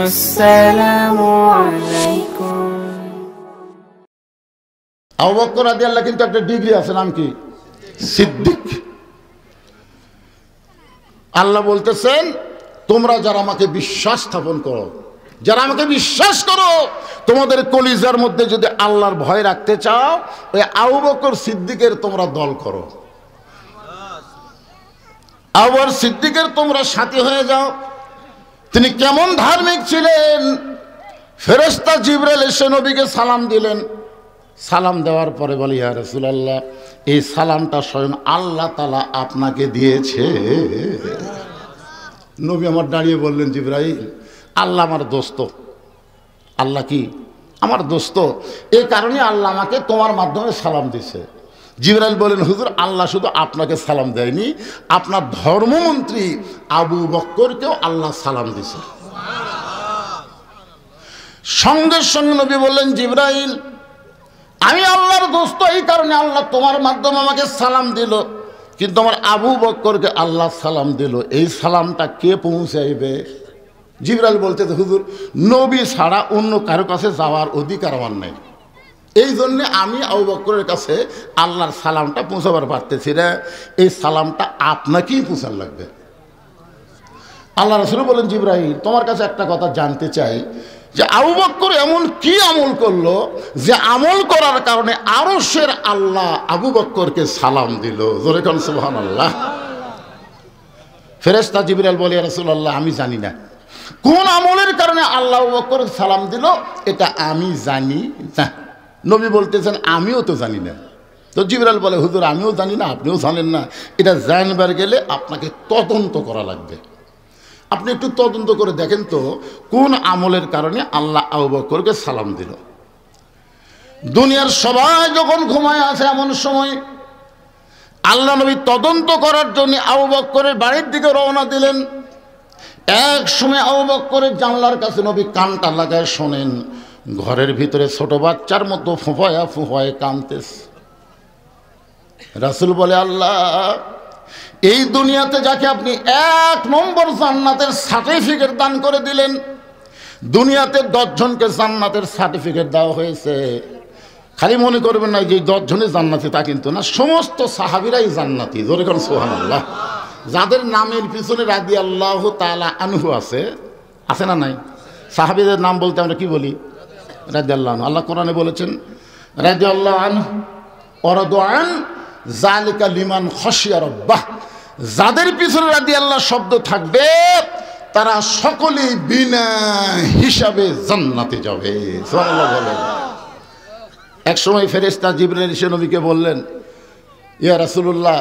আসসালামু আলাইকুম। আবু বকর রাদিয়াল্লাহু কিন্তু একটা ডিগ্রি আছে, নাম কি? সিদ্দিক। আল্লাহ বলতেছেন, তোমরা যারা আমাকে বিশ্বাস স্থাপন করো, যারা আমাকে বিশ্বাস করো, তোমাদের কলিজার মধ্যে যদি আল্লাহর ভয় রাখতে চাও, ওই আবু বকর সিদ্দিকের তোমরা দল করো, আবু বকর সিদ্দিকের তোমরা সাথী হয়ে যাও। তিনি কেমন ধার্মিক ছিলেন! ফেরেশতা জিবরাইল এসে নবীকে সালাম দিলেন। সালাম দেওয়ার পরে বলে, ইয়া রাসূলুল্লাহ, এই সালামটা স্বয়ং আল্লাহ তাআলা আপনাকে দিয়েছে। নবী আমার দাঁড়িয়ে বললেন, জিবরাইল, আল্লাহ আমার দোস্ত। আল্লাহ কি? আমার দোস্ত। এই কারণে আল্লাহ আমাকে তোমার মাধ্যমে সালাম দিছে। জিবরাইল বলেন, হুজুর, আল্লাহ শুধু আপনাকে সালাম দেয়নি, আপনার ধর্মমন্ত্রী আবু বকরকেও আল্লাহ সালাম দিছে। সঙ্গে সঙ্গে নবী বললেন, জিবরাইল, আমি আল্লাহর দোস্ত, এই কারণে আল্লাহ তোমার মাধ্যমে আমাকে সালাম দিল, কিন্তু আমার আবু বকরকে আল্লাহ সালাম দিল, এই সালামটা কে পৌঁছাইবে? জিবরাইল বলতে, হুজুর, নবী ছাড়া অন্য কারো কাছে যাওয়ার অধিকার আমার নেই, এই জন্যে আমি আবু বকরের কাছে আল্লাহর সালামটা পৌঁছাবার পারতেছি না, এই সালামটা আপনাকেই পৌঁছার লাগবে। আল্লাহ রাসূল বলেন, জিবরাইল, তোমার কাছে একটা কথা জানতে চাই, যে আবু বকর এমন কি আমল করলো যে আমল করার কারণে আরশের আল্লাহ আবু বকরকে সালাম দিল? জোরে কোন সুবহানাল্লাহ। ফেরেশতা জিবরাইল বলে, ইয়া রাসূলুল্লাহ, আমি জানি না কোন আমলের কারণে আল্লাহ আবু বকরকে সালাম দিল, এটা আমি জানি না। নবী বলতেছেন, আমিও তো জানি না। তো জিবরাইল বলে, হুজুর, আমিও জানি না, আপনিও জানেন না, এটা জানবার গেলে আপনাকে তদন্ত করা লাগবে। আপনি একটু তদন্ত করে দেখেন তো, কোন আমলের কারণে আল্লাহ আবু বকরকে সালাম দিল। দুনিয়ার সবাই যখন ঘুমায় আছে, এমন সময় আল্লাহ নবী তদন্ত করার জন্য আবু বকরের বাড়ির দিকে রওনা দিলেন। এক সময় আবু বকরের জানলার কাছে নবী কানটা লাগায় শোনেন, ঘরের ভিতরে ছোট বাচ্চার মতো ফুফায়া ফুফায় কাঁদতেছে। রাসূল বলে, আল্লাহ, এই দুনিয়াতে যাকে আপনি 1 নম্বর জান্নাতের সার্টিফিকেট দান করে দিলেন, দুনিয়াতে 10 জনকে জান্নাতের সার্টিফিকেট দেওয়া হয়েছে। খালি মনে করবেন না যে 10 জনই জান্নাতি, তা কিন্তু না, সমস্ত সাহাবীরাই জান্নাতি। জোরে কোন সুবহানাল্লাহ। যাদের নামের পিছনে রাদিয়াল্লাহু তাআলা আনহু আছে, আছে না নাই? সাহাবীদের নাম বলতে আমরা কি বলি? রাদিয়াল্লাহু আনহু। আল্লাহ কোরআনে বলেছেন, রাদিয়াল্লাহু আনহু ওয়া রাদু আন যালিকা লিমান খাশিয়া রাব্বাহ। যাদের পিছনে রাদিয়াল্লাহু শব্দ থাকবে, তারা সকলেই বিনা হিসাবে জান্নাতে যাবে। সুবহানাল্লাহ বলেন। এক সময় ফেরেশতা জিবরাইল এসে নবীকে বললেন, ইয়া রাসূলুল্লাহ,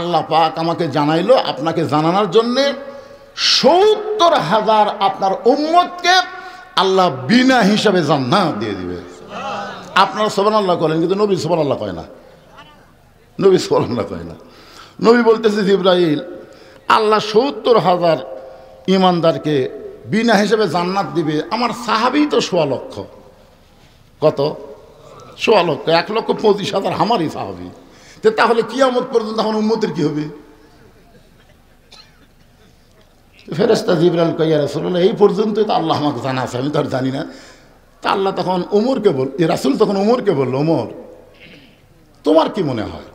আল্লাহ পাক আমাকে জানাইলো আপনাকে জানানোর জন্য ৭০,০০০ আপনার উম্মতকে আল্লাহ বিনা হিসাবে জান্নাত দিয়ে দিবে। আপনারা সুবহানাল্লাহ করেন, কিন্তু নবী সুবহানাল্লাহ কয় না। নবী সুবহানাল্লাহ কয় না। নবী বলতেছে, জিবরাইল, আল্লাহ ৭০,০০০ ইমানদারকে বিনা হিসাবে জান্নাত দিবে। আমার সাহাবী তো ১৬ লক্ষ। কত? ১৬ লক্ষ। ১,২৫,০০০ আমারই সাহাবী। তাহলে কিয়ামত পর্যন্ত আমার উম্মতের কি হবে? ফেরেশতা জিবরাইল কয়, ইয়া রাসূলুল্লাহ, এই পর্যন্তই তো আল্লাহ আমাকে জানা আছে, আমি তো আর জানি না। তা আল্লাহ তখন ওমরকে বল, রাসূল তখন ওমরকে বলল, ওমর, তোমার কি মনে হয়?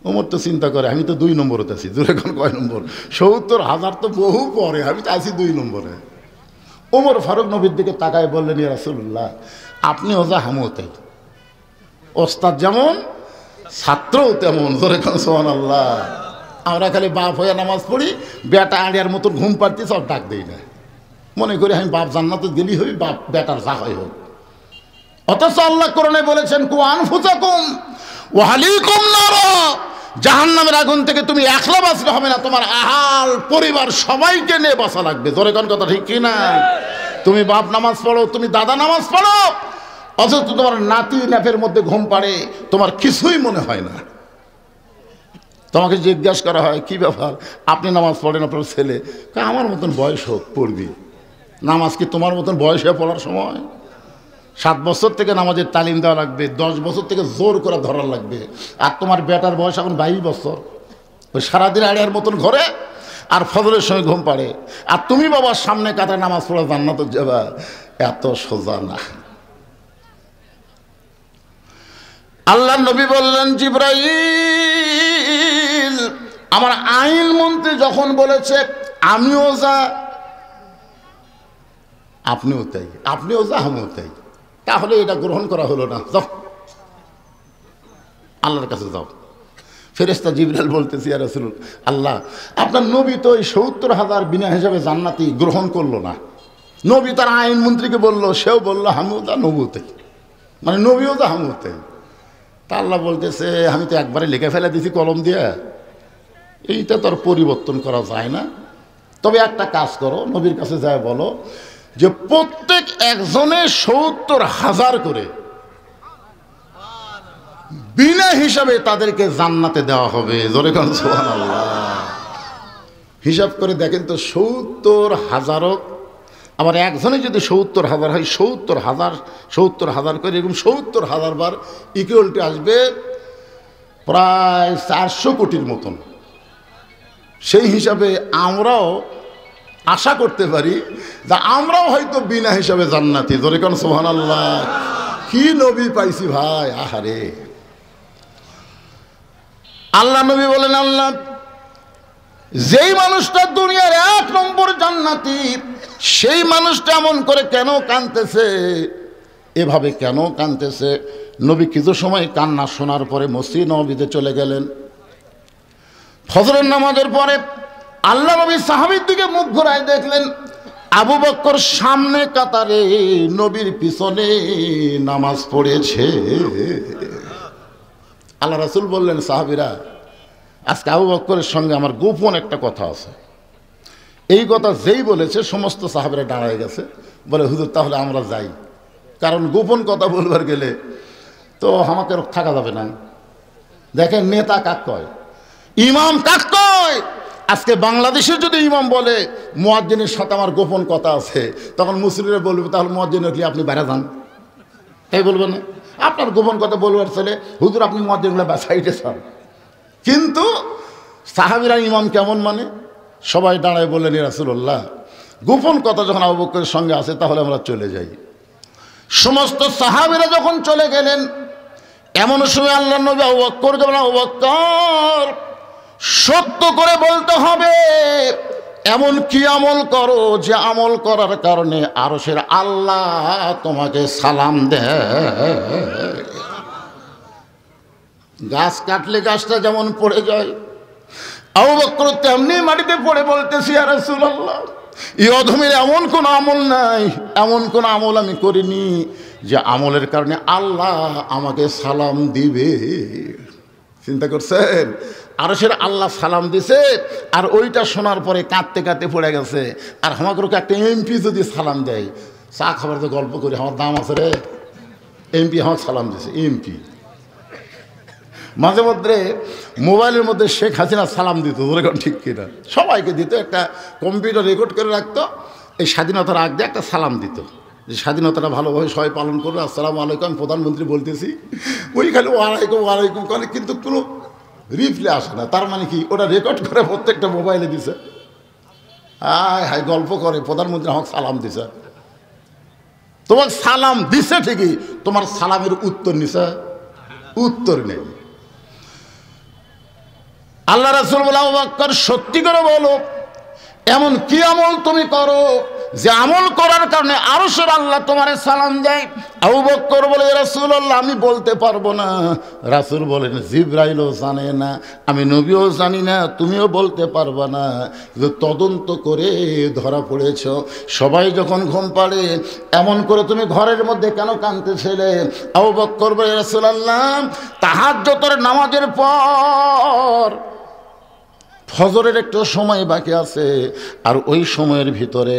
ওমর তো চিন্তা করে, আমি তো 2 নম্বরে আছি। জোরে কোন কয় নম্বর? ৭০,০০০ তো বহু পরে, আমি তো আছি 2 নম্বরে। ওমর ফারুক নবীর দিকে তাকায় বললেন, ইয়া রাসূলুল্লাহ, আপনিও যা আমিও তাই। ওস্তাদ যেমন, ছাত্রও তেমন। জোরে কোন সুবহানাল্লাহ। আমরা খালি বাপ হয়ে নামাজ পড়ি, বেটা আড়িয়ার মতো ঘুম পাড়তি, সব ডাক দেই না, মনে করি আমি বাপ জান্নাতে গেলি হই, বাপ বেটার যা হয় হোক। অথচ আল্লাহ কোরআনে বলেছেন, কু আনফুসাকুম ওয়া আহলিকুম নার, জাহান্নামের আগুন থেকে তুমি একলা বাঁচলে হবে না, তোমার আহাল পরিবার সবাইকে নিয়ে বাঁচা লাগবে। জোরে কোন কথা ঠিক কি না? তুমি বাপ নামাজ পড়ো, তুমি দাদা নামাজ পড়ো, অথচ তোমার নাতি নাফের মধ্যে ঘুম পাড়ে, তোমার কিছুই মনে হয় না। তোমাকে জিজ্ঞাসা করা হয়, কি ব্যাপার, আপনি নামাজ পড়েন, আপনার ছেলে? আমার মতন বয়স হোক, পড়বি। নামাজ কি তোমার মতন বয়স হয়ে পড়ার সময়? 7 বছর থেকে নামাজের তালিম দেওয়া লাগবে, 10 বছর থেকে জোর করে ধরার লাগবে। আর তোমার বেটার বয়স এখন 22 বছর, ওই সারাদিন আড়িয়ার মতন ঘরে, আর ফজরের সময় ঘুম পাড়ে, আর তুমি বাবার সামনে কাতার নামাজ পড়া জান্নাতে যাবা, এত সোজা না। আল্লাহ নবী বললেন, জিবরাইল আমার আইন মন্ত্রী যখন বলেছে আমিও যা আপনিও তাই, আপনিও যা আমিও তাই, তাহলে এটা গ্রহণ করা হলো না। যাও আল্লাহর কাছে যাও। ফেরেশতা জিবরাইল বলতেছি, ইয়া রাসূলুল্লাহ, আল্লাহ আপনার নবী তো এই ৭০,০০০ বিনা হিসাবে জান্নাতি গ্রহণ করলো না। নবী তার আইন মন্ত্রীকে বললো, সেও বললো আমিও যা নবীও তাই, মানে নবীও যা আমিও তাই। তা আল্লাহ বলতেছে, আমি তো একবারে লিখে ফেলে দিছি কলম দিয়ে, এইটা তো আর পরিবর্তন করা যায় না। তবে একটা কাজ করো, নবীর কাছে যায় বলো যে প্রত্যেক একজনের ৭০,০০০ করে বিনা হিসাবে তাদেরকে জান্নাতে দেওয়া হবে। জোরে কোন সুবহানাল্লাহ। হিসাব করে দেখেন তো, ৭০,০০০, আবার একজনে যদি ৭০,০০০ হয়, ৭০,০০০ করে এরকম ৭০,০০০ বার ইকুয়ালটি আসবে প্রায় ৪০০ কোটির মতন। সেই হিসাবে আমরাও আশা করতে পারি যে আমরাও হয়তো বিনা হিসাবে জান্নাতি। জোরে কোন সুবহানাল্লাহ। কি নবী পাইছি ভাই, আহারে। আল্লাহ নবী বলেন, আল্লাহ যেই মানুষটা দুনিয়ার ১ নম্বর জান্নাতি, সেই মানুষটা এমন করে কেন কাঁদতেছে, এভাবে কেন কাঁদতেছে? নবী কিছু সময় কান্না শোনার পরে মসজিদ নববীতে চলে গেলেন। ফজরের নামাজের পরে আল্লাহ নবী সাহাবীর দিকে মুখ ঘোরায় দেখলেন আবু বকর সামনে কাতারে নবীর পিছনে নামাজ পড়েছে। আল্লাহ রাসূল বললেন, সাহাবীরা আজকে আবু বকরের সঙ্গে আমার গোপন একটা কথা আছে। এই কথা যেই বলেছে সমস্ত সাহাবীরা দাঁড়ায় গেছে, বলে হুজুর তাহলে আমরা যাই, কারণ গোপন কথা বলবার গেলে তো আমাকে থাকা যাবে না। দেখেন নেতা কাক কয়, ইমাম কাক কয়। আজকে বাংলাদেশের যদি ইমাম বলে মুয়াজ্জিনের সাথে আমার গোপন কথা আছে, তখন মুসলিমরা বলবে তাহলে মুয়াজ্জিন হলে আপনি বাইরে যান, তাই বলবেন না? আপনার গোপন কথা বলবার ছেলে হুজুর আপনি মুয়াজ্জিনগুলো সাইডে চান। কিন্তু সাহাবীরা ইমাম কেমন মানে সবাই দাঁড়ায় বললেন, ইয়া রাসূলুল্লাহ গোপন কথা যখন আবু বকরের সঙ্গে আছে তাহলে আমরা চলে যাই। সমস্ত সাহাবীরা যখন চলে গেলেন, এমন সময় আল্লাহ নবী আবু বকরকে বলেন, আবু বকর সত্য করে বলতে হবে, এমন কি আমল করো যে আমল করার কারণে আরশের আল্লাহ তোমাকে সালাম দেয়। গাছ কাটলে গাছটা যেমন পড়ে যায়, আবু বকর তেমনি মাটিতে পড়ে বলতেছি, ইয়া রাসূলুল্লাহ এই অধমের এমন কোন আমল নাই, এমন কোন আমল আমি করিনি যে আমলের কারণে আল্লাহ আমাকে সালাম দিবে। চিন্তা করছেন, আরশের আল্লাহ সালাম দিছে, আর ওইটা শোনার পরে কাঁদতে কাঁদতে পড়ে গেছে। আর আমাকে একটা এমপি যদি সালাম দেয়, চা খাবার তো গল্প করি, আমার দাম আছে রে, এমপি আমার সালাম দিছে। এমপি মাঝে মধ্যে মোবাইলের মধ্যে শেখ হাসিনা সালাম দিত, ওরকম ঠিক কিনা, সবাইকে দিত, একটা কম্পিউটার রেকর্ড করে রাখতো, এই স্বাধীনতার আগ দিয়ে একটা সালাম দিত যে স্বাধীনতাটা ভালোভাবে সবাই পালন করবে, আসসালামু আলাইকুম আমি প্রধানমন্ত্রী বলতেছি। ওই খালি ওয়ালাইকুম ওয়ালাইকুম করে, কিন্তু কোনো রিপ্লে আসে না। তার মানে কি, ওটা রেকর্ড করে প্রত্যেকটা মোবাইলে দিছে। হায় হায় গল্প করে, প্রধানমন্ত্রী আমাকে সালাম দিছে। তোমার সালাম দিছে ঠিকই, তোমার সালামের উত্তর নিছে, উত্তর নেই। আল্লাহ রাসূল বলে, আবু বকর সত্যি করে বলো এমন কি আমল তুমি করো যে আমল করার কারণে আরশের আল্লাহ তোমারে সালাম দেয়। আবু বকর বলে, ইয়া রাসূলুল্লাহ আমি বলতে পারবো না। রাসূল বলেন, জিবরাইলও জানে না, আমি নবীও জানি না, তুমিও বলতে পারবা না, যে তদন্ত করে ধরা পড়েছ। সবাই যখন ঘুম পাড়ে এমন করে তুমি ঘরের মধ্যে কেন কাঁদতেছিলে? আবু বকর বলে, ইয়া রাসূলুল্লাহ তাহাজ্জুদের নামাজের পর ফজরের একটু সময় বাকি আছে, আর ওই সময়ের ভিতরে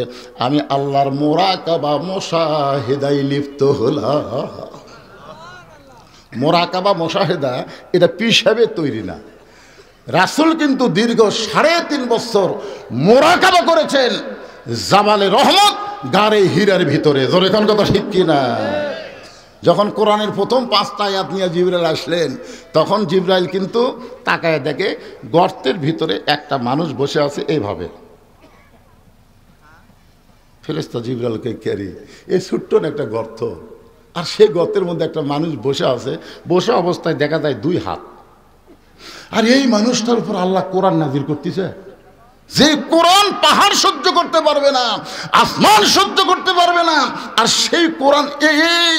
আমি আল্লাহর মোরাকাবা মুশাহিদায় লিপ্ত হলাম। মোরাকাবা মুশাহিদা এটা পিসাবে তৈরি না। রাসূল কিন্তু দীর্ঘ ৩.৫ বছর মোরাকাবা করেছেন জাবালে রহমত গারে হীরার ভিতরে। জোরে কোন কথা ঠিক কিনা? যখন কোরআনের প্রথম 5টা আয়াত নিয়ে জিবরাইল আসলেন, তখন জিবরাইল কিন্তু তাকায় দেখে গর্তের ভিতরে একটা মানুষ বসে আছে এইভাবে। ফেরেশতা জিবরাইলকে ক্যারি, এই ছোট্ট একটা গর্ত, আর সেই গর্তের মধ্যে একটা মানুষ বসে আছে। বসে অবস্থায় দেখা যায় 2 হাত। আর এই মানুষটার উপর আল্লাহ কোরআন নাজিল করতেছে, যে কোরআন পাহাড় সহ্য করতে পারবে না, আসমান সহ্য করতে পারবে না, আর সেই কোরআন এই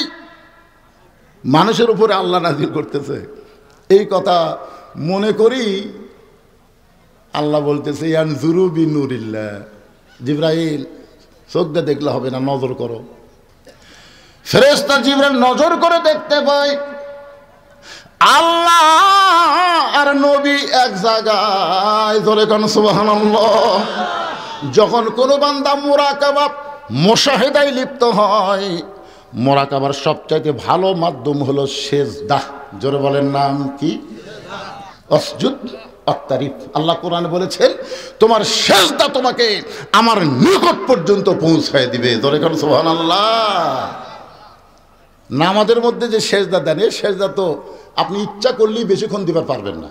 মানুষের উপরে আল্লাহ নাজিল করতেছে। এই কথা মনে করি আল্লাহ বলতেছে ইয়ানজুরু বিনুরিল্লাহ, জিবরাইল চোখ দিয়ে দেখলে হবে না, নজর করো। ফেরেশতা জিবরাইল নজর করে দেখতে পায় আল্লাহ আর নবী এক জায়গায়। ধরে কোন সুবহানাল্লাহ। যখন কোন বান্দা মুরাকাবা মুশাহিদায় লিপ্ত হয়, মুরাকাবার সবচাইতে ভালো মাধ্যম হলো সেজদা। জোরে বলেন নাম কি? আসজুদ আত্তারিফ। আল্লাহ কোরআনে বলেছেন তোমার সেজদা তোমাকে আমার নিকট পর্যন্ত পৌঁছায় দিবে। ধরে কোন সুবহানাল্লাহ। নামাজের মধ্যে যে সেজদা দেন, এই সেজদা তো আপনি ইচ্ছা করলেই বেশিক্ষণ দিবার পারবেন না,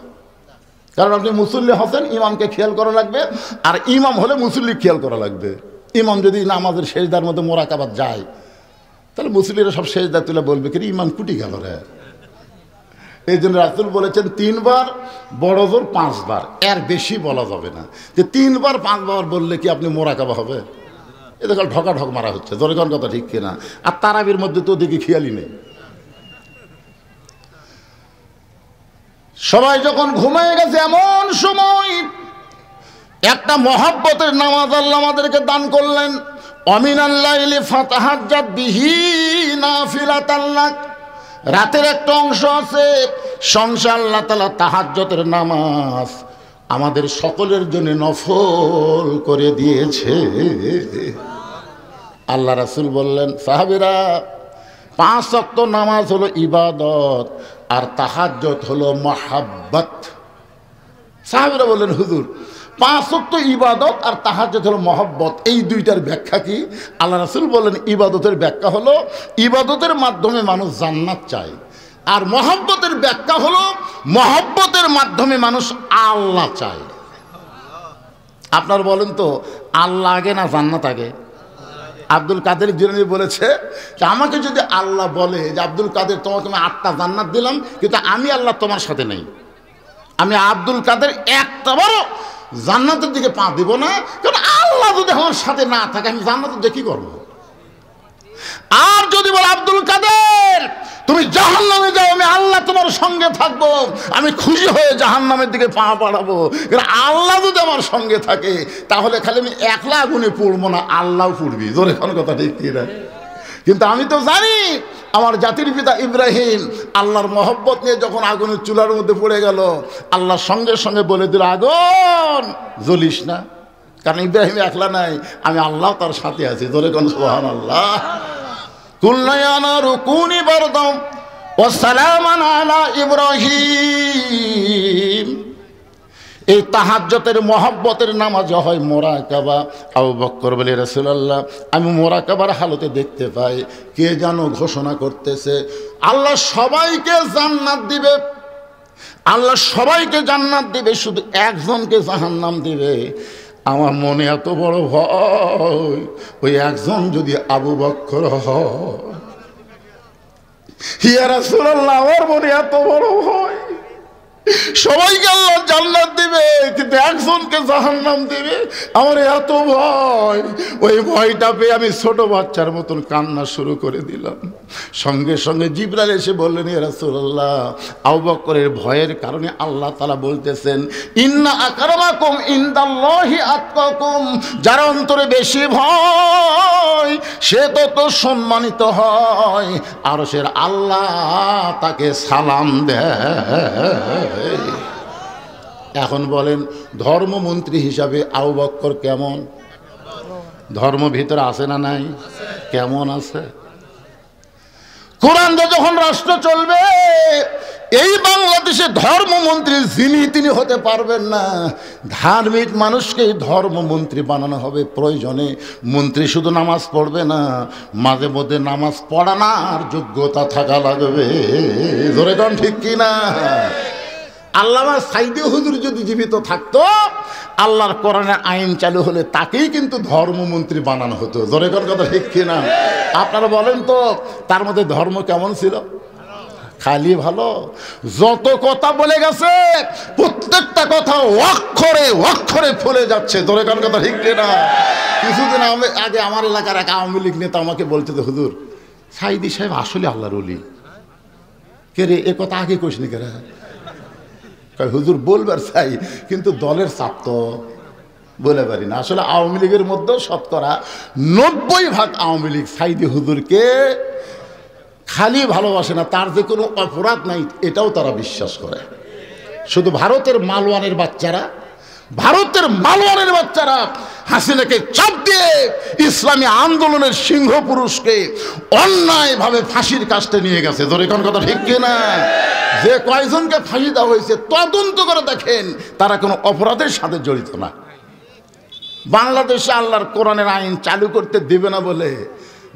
কারণ আপনি মুসল্লি হচ্ছেন, ইমামকে খেয়াল করা লাগবে, আর ইমাম হলে মুসল্লি খেয়াল করা লাগবে। ইমাম যদি নামাজের সেজদার মধ্যে মোরাকাবাত যায়, তাহলে মুসল্লিরা সব সেজদা তুলে বলবে কি ইমাম কুটি গেল রে। এই জন্য রাসূল বলেছেন 3 বার, বড় জোর 5 বার, এর বেশি বলা যাবে না। যে 3 বার 5 বার বললে কি আপনি মোরাকাবা হবে? এটা কাল ঢকা ঢক মারা হচ্ছে। জোরেগণ কথা ঠিক কিনা? আর তারাবির মধ্যে তো দেখি খেয়ালই নেই। সবাই যখন ঘুমিয়ে গেছে, এমন সময় একটা মহব্বতের নামাজ আল্লাহ আমাদেরকে দান করলেন। অমিনাল লাইলি ফাতাহাজ্জাত বিহি নাফিলাতান লাক। রাতের একটা অংশ আছে, সংসার আল্লাহ তাআলা তাহাজ্জুদের নামাজ আমাদের সকলের জন্য নফল করে দিয়েছে। আল্লাহ রাসূল বললেন, সাহাবীরা 5 ওয়াক্ত নামাজ হলো ইবাদত, আর তাহাজ্জুদ হলো মহাব্বত। সাহাবীরা বললেন, হুজুর 5 ওয়াক্ত ইবাদত আর তাহাজ্জুদ হলো মহব্বত, এই দুইটার ব্যাখ্যা কি? আল্লাহ রাসূল বললেন, ইবাদতের ব্যাখ্যা হলো ইবাদতের মাধ্যমে মানুষ জান্নাত চায়, আর মহব্বতের ব্যাখ্যা হলো মহব্বতের মাধ্যমে মানুষ আল্লাহ চায়। আপনার বলেন তো, আল্লাহ আগে না জান্নাত আগে? আব্দুল কাদের জিলানী বলেছে যে আমাকে যদি আল্লাহ বলে যে আব্দুল কাদের তোমাকে আমি 8টা জান্নাত দিলাম, কিন্তু আমি আল্লাহ তোমার সাথে নেই, আমি আব্দুল কাদের একটাবারও জান্নাতের দিকে পা দিব না, কারণ আল্লাহ যদি আমার সাথে না থাকে আমি জান্নাতের দিকে কি করবো? আর যদি বলে আব্দুল কাদের তুমি জাহান্নামে যাও, আমি আল্লাহ তোমার সঙ্গে থাকবো, আমি খুশি হয়ে জাহান্নামের দিকে পা বাড়াবো, কারণ আল্লাহ যদি আমার সঙ্গে থাকে তাহলে খালি আমি একলা আগুনে পড়বো না, আল্লাহ পড়বি। জোরে কোন কথা ঠিক কিনা? কিন্তু আমি তো জানি আমার জাতির পিতা ইব্রাহিম আল্লাহর মহব্বত নিয়ে যখন আগুনের চুলার মধ্যে পড়ে গেল, আল্লাহ সঙ্গে সঙ্গে বলে দিল আগুন জ্বলিস না, কারণ ইব্রাহিম একলা নাই, আমি আল্লাহ তার সাথে আছি। জোরে কোন সুবহানাল্লাহ। কুল্লা ইয়া নারু কুনি বারদাম ওয়া সালামান আলা ইব্রাহিম। এই তাহাজ্জুদের মহব্বতের নামাজ হয় মোরাকাবা। আবু বকর বলে, রাসূলুল্লাহ আমি মোরাকাবার হালতে দেখতে পাই কে যেন ঘোষণা করতেছে আল্লাহ সবাইকে জান্নাত দিবে, আল্লাহ সবাইকে জান্নাত দিবে, শুধু একজনকে জাহান্নাম দিবে। আমার মনে এত বড় ভয়, ওই একজন যদি আবু বকর হয়। ইয়া রাসূলুল্লাহ আমার মনে এত বড় ভয়, সবাইকে আল্লাহ জান্নাত দিবে কিন্তু একজনকে জাহান্নাম দিবে, আমার এত ভয়। ওই ভয়টা পেয়ে আমি ছোট বাচ্চার মতন কান্না শুরু করে দিলাম। সঙ্গে সঙ্গে জিবরাইল এসে বললেন, ইয়া রাসূলুল্লাহ আবু বকরের ভয়ের কারণে আল্লাহ তাআলা বলতেছেন ইন্না আকরামাকুম ইনদাল্লাহি আতকাকুম, যার অন্তরে বেশি ভয় সে তত সম্মানিত হয়, আরশের আল্লাহ তাকে সালাম দেয়। এখন বলেন ধর্মমন্ত্রী হিসাবে আবু বকর কেমন? ধর্ম ভিতরে আছে না নাই? কেমন আছে? কোরআন যখন রাষ্ট্র চলবে এই বাংলাদেশে ধর্মমন্ত্রী যিনি তিনি হতে পারবেন না। ধার্মিক মানুষকেই ধর্মমন্ত্রী বানানো হবে। প্রয়োজনে মন্ত্রী শুধু নামাজ পড়বে না, মাঝে মধ্যে নামাজ পড়ানোর যোগ্যতা থাকা লাগবে। ধরে কোন ঠিক কিনা? আল্লামা সাইদি হুজুর যদি জীবিত থাকতো, আল্লাহর কোরআনের আইন চালু হলে তাকেই কিন্তু ধর্মমন্ত্রী বানানো হতো। ধরে কোন কথা ঠিক কিনা? আপনারা বলেন তো, তার মধ্যে ধর্ম কেমন ছিল? খালি ভালো। যত কথা বলে গেছে প্রত্যেকটা কথা অক্ষরে অক্ষরে ফলে যাচ্ছে। ধরে কোন কথা ঠিক কিনা? কিছুদিন আগে আমার এলাকার এক আওয়ামী লীগ নেতা আমাকে বলছে, তো হুজুর সাইদি সাহেব আসলে আল্লাহর ওলি। কে রে, এ কথা আগে কইসনি কেরা? হুজুর বলবার চাই, কিন্তু দলের চাপ তো বলে পারি না। আসলে আওয়ামী লীগের মধ্যেও শতকরা 90% আওয়ামী লীগ সাইদি হুজুরকে খালি ভালোবাসে না, তার যে কোনো অপরাধ নাই এটাও তারা বিশ্বাস করে। শুধু ভারতের মালওয়ানের বাচ্চারা হাসিনাকে চাপ দিয়ে ইসলামী আন্দোলনের সিংহ পুরুষকে অন্যায়ভাবে ফাঁসির কাস্টে নিয়ে গেছে। ধরে কোন কথা ঠিক কিনা? যে কয়জনকে ফাঁসি দেওয়া হয়েছে তদন্ত করে দেখেন, তারা কোনো অপরাধের সাথে জড়িত না। বাংলাদেশে আল্লাহর কোরআনের আইন চালু করতে দেবে না বলে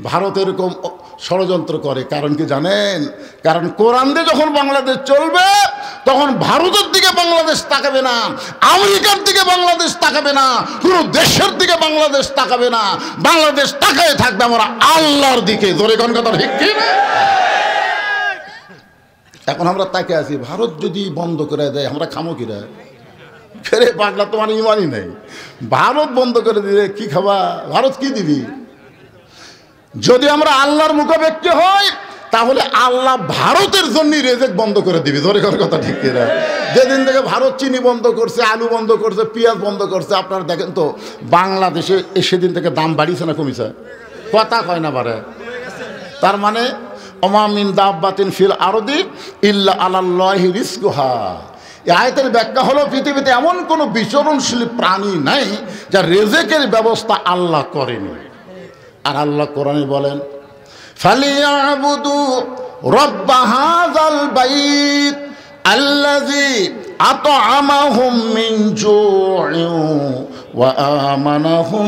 ভারত এরকম ষড়যন্ত্র করে। কারণ কি জানেন? কারণ কোরআন দিয়ে যখন বাংলাদেশ চলবে, তখন ভারতের দিকে বাংলাদেশ তাকাবে না, আমেরিকার দিকে বাংলাদেশ তাকাবে না, কোনো দেশের দিকে বাংলাদেশ তাকাবে না। বাংলাদেশ তাকায় থাকবে আমরা আল্লাহর দিকে। ধরে কোন কথা ঠিক কি না? এখন আমরা তাকে আছি, ভারত যদি বন্ধ করে দেয় আমরা খামো কিরা? ফেরে পাগলা, তোমার ইমানই নেই। ভারত বন্ধ করে দিলে কি খাবা? ভারত কি দিবি? যদি আমরা আল্লাহর মুখাপেক্ষী হই, তাহলে আল্লাহ ভারতের জন্য রেজেক বন্ধ করে দিবি। ধরে কোন কথা ঠিক কিনা? যেদিন থেকে ভারত চিনি বন্ধ করছে, আলু বন্ধ করছে, পেঁয়াজ বন্ধ করছে, আপনারা দেখেন তো বাংলাদেশে সেদিন থেকে দাম বাড়িছে না কমিছে? কথা কয় না বাড়ে। তার মানে ওমা মিন দাব্বাতিন ফিল আরদি ইল্লা আলাল্লাহি রিজকুহা। এই আয়াতের ব্যাখ্যা হলো, পৃথিবীতে এমন কোনো বিচরণশীল প্রাণী নাই যার রেজেকের ব্যবস্থা আল্লাহ করেনি। আর আল্লাহ কোরআনে বলেন, ফালিয়াবুদু রাব্ব হাযাল বাইত আল্লাযী আত'আমাহুম মিন জু'ইন ওয়া আমানাহুম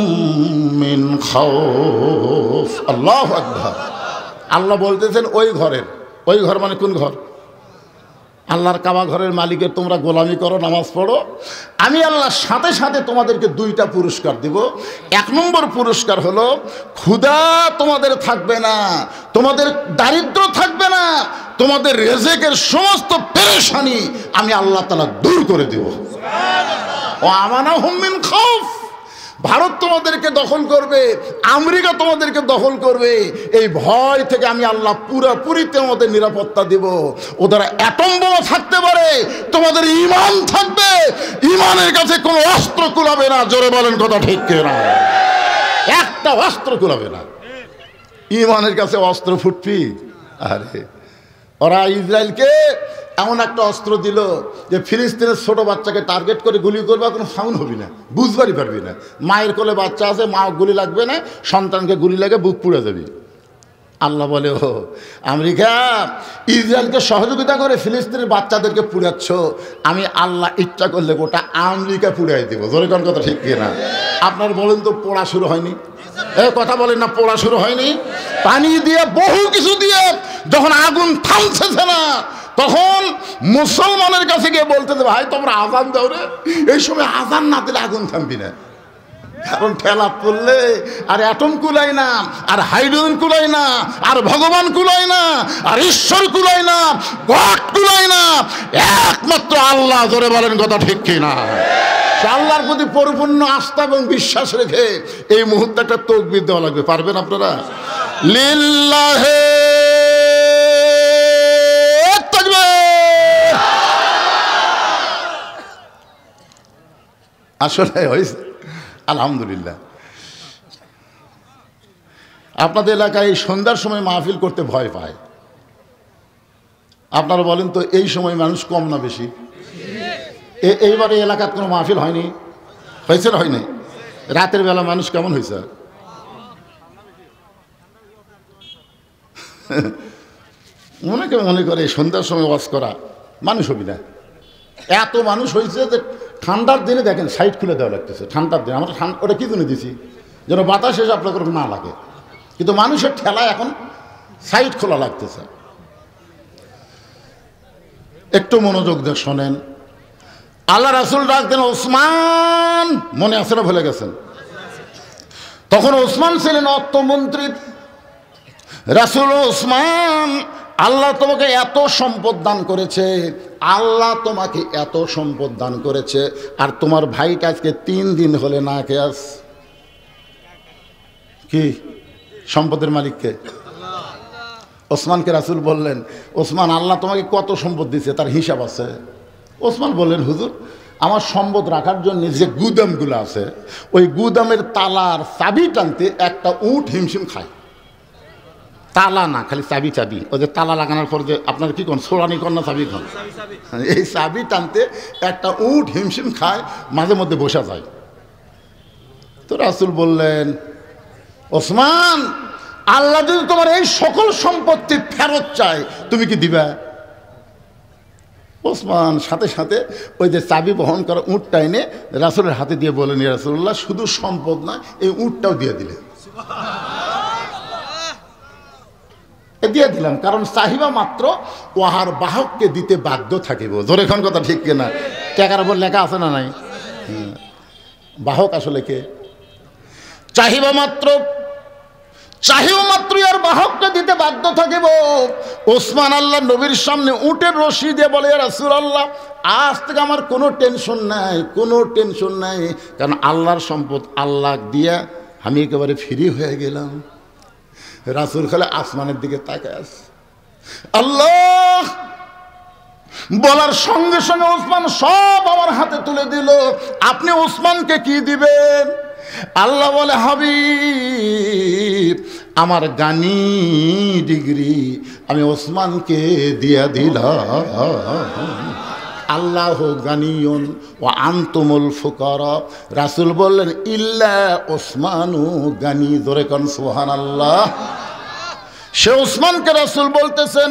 মিন খাউফ। আল্লাহু আকবার। আল্লাহ বলতেছেন ওই ঘর মানে কোন ঘর? আল্লাহর কাবা ঘরের মালিকের তোমরা গোলামি করো, নামাজ পড়ো, আমি আল্লাহর সাথে সাথে তোমাদেরকে 2টা পুরস্কার দিব। 1 নম্বর পুরস্কার হলো ক্ষুধা তোমাদের থাকবে না, তোমাদের দারিদ্র থাকবে না, তোমাদের রিজিকের সমস্ত পেরেশানি আমি আল্লাহ তাআলা দূর করে দেব। ও আমানাহুম মিন খাউফ। ভারত তোমাদেরকে দখল করবে, আমেরিকা তোমাদেরকে দখল করবে, এই ভয় থেকে আমি আল্লাহ পুরোপুরি তোমাদের নিরাপত্তা দেব। ওদের অ্যাটম বোমা থাকতে পারে, তোমাদের ঈমান থাকবে, ঈমানের কাছে কোনো অস্ত্র কুলাবে না। জোরে বলেন কথা ঠিক কিনা? একটা অস্ত্র কুলাবে না। ঈমানের কাছে অস্ত্র ফুটবি? আরে ওরা ইসরায়েলকে এমন একটা অস্ত্র দিল যে ফিলিস্তিনের ছোট বাচ্চাকে টার্গেট করে গুলি করবা, কোনো সাউন্ড হবি না, বুঝবারই পারবি না। মায়ের কোলে বাচ্চা আছে, মা গুলি লাগবে না, সন্তানকে গুলি লাগে বুক পুড়ে যাবি। আল্লাহ বলে, ও আমেরিকা ইসরায়েলকে সহযোগিতা করে ফিলিস্তিনের বাচ্চাদেরকে পুড়াচ্ছ, আমি আল্লাহ ইচ্ছা করলে গোটা আমেরিকা পুড়াই দেবো। ধরে কোন কথা ঠিক কিনা? আপনার বলেন তো পোড়া শুরু হয়নি? কথা বলেন না, পোড়া শুরু হয়নি? পানি দিয়ে বহু কিছু দিয়ে যখন আগুন থামছে না, তখন মুসলমানের কাছে গিয়ে বলতে দেবে, ভাই তোমরা আজান দাও রে। এই সময় আজান না দিলে আগুন থামবি না। কারণ ঠেলা পড়লে আর অ্যাটম কুলায় না, আর হাইড্রোজেন কুলায় না, আর ভগবান কুলায় না, আর ঈশ্বর কুলায় না, গড কুলায় না, একমাত্র আল্লাহ। ধরে বলেন কথা ঠিক কিনা? আল্লাহর প্রতি পরিপূর্ণ আস্থা এবং বিশ্বাস রেখে এই মুহূর্তে একটা তাকবীর দেওয়া লাগবে। পারবেন আপনারা? লিল্লাহে তাকবীর। আসলে হয়েছে আলহামদুলিল্লাহ। আপনাদের এলাকায় এই সন্ধ্যার সময় মাহফিল করতে ভয় পায়। আপনারা বলেন তো এই সময় মানুষ কম না বেশি? এইবারে এলাকার কোনো মাহফিল হয়নি? হয়েছে না হয়নি? রাতের বেলা মানুষ কেমন হয়েছে? অনেকে মনে করে সন্ধ্যার সময় ওয়াজ করা মানুষ হবি না। এত মানুষ হয়েছে যে ঠান্ডার দিনে দেখেন সাইড খুলে দেওয়া লাগতেছে। ঠান্ডার দিনে আমরা ওটা কি জন্য দিছি, যেন বাতাস এসে আপনাদের না লাগে, কিন্তু মানুষের ঠেলা এখন সাইড খোলা লাগতেছে। একটু মনোযোগ দিয়ে শোনেন। আল্লাহ রাসূল ডাক দেন ওসমান, মনে আছে না ভুলে গেছেন? তখন ওসমান ছিলেন অর্থমন্ত্রী। রাসূল ওসমান, আল্লাহ তোমাকে এত সম্পদ দান করেছে, আল্লাহ তোমাকে এত সম্পদ দান করেছে, আর তোমার ভাইটা আজকে 3 দিন হলে না খেয়ে আস। কি সম্পদের মালিককে? ওসমানকে রাসূল বললেন, ওসমান আল্লাহ তোমাকে কত সম্পদ দিয়েছে তার হিসাব আছে? ওসমান বললেন, হুজুর আমার সম্পদ রাখার জন্য যে গুদামগুলো আছে, ওই গুদামের তালার চাবি টানতে একটা উট হিমশিম খায়। তালা না, খালি চাবি চাবি, ওই যে তালা লাগানোর পর যে আপনার কি কোন সোরানি কন্যা চাবি খান, এই চাবি টানতে একটা উট হিমশিম খায়, মাঝে মধ্যে বসা যায়। তো রাসূল বললেন, ওসমান আল্লাহ যদি তোমার এই সকল সম্পত্তি ফেরত চায় তুমি কি দিবা? ওসমান সাথে সাথে ওই যে চাবি বহন করা উটটা এনে রাসূলের হাতে দিয়ে বলেন, ইয়া রাসূলুল্লাহ শুধু সম্পদ না, এই উটটাও দিয়ে দিলেন। দিয়ে দিলাম, কারণ চাহিবা মাত্র ওহার বাহককে দিতে বাধ্য থাকিব। জোরে খান কথা ঠিক কিনা? টাকার উপর লেখা আছে না নাই? বাহক আসলে কে? চাহিবা মাত্র আর বাহককে দিতে বাধ্য থাকিব। ওসমান আল্লাহ নবীর সামনে উটের রশি দিয়ে বলে, ইয়া রাসূলুল্লাহ আজ থেকে আমার কোনো টেনশন নাই, কোনো টেনশন নাই, কারণ আল্লাহর সম্পদ আল্লাহ দিয়া আমি একেবারে ফ্রি হয়ে গেলাম। রাসূল খালি আসমানের দিকে তাকায় আছে। আল্লাহ বলার সঙ্গে সঙ্গে ওসমান সব আমার হাতে তুলে দিল। আপনি ওসমানকে কি দিবেন? আল্লাহ বলে, হাবিব আমার গানি ডিগ্রি আমি ওসমানকে দিয়া দিলাম। আল্লাহু গানিয়ুন ওয়া আনতুমুল ফুকারা। রাসূল বললেন, ইল্লা ওসমানু গানি। জোরে কোন সুবহানাল্লাহ। সে ওসমানকে রাসূল বলতেছেন,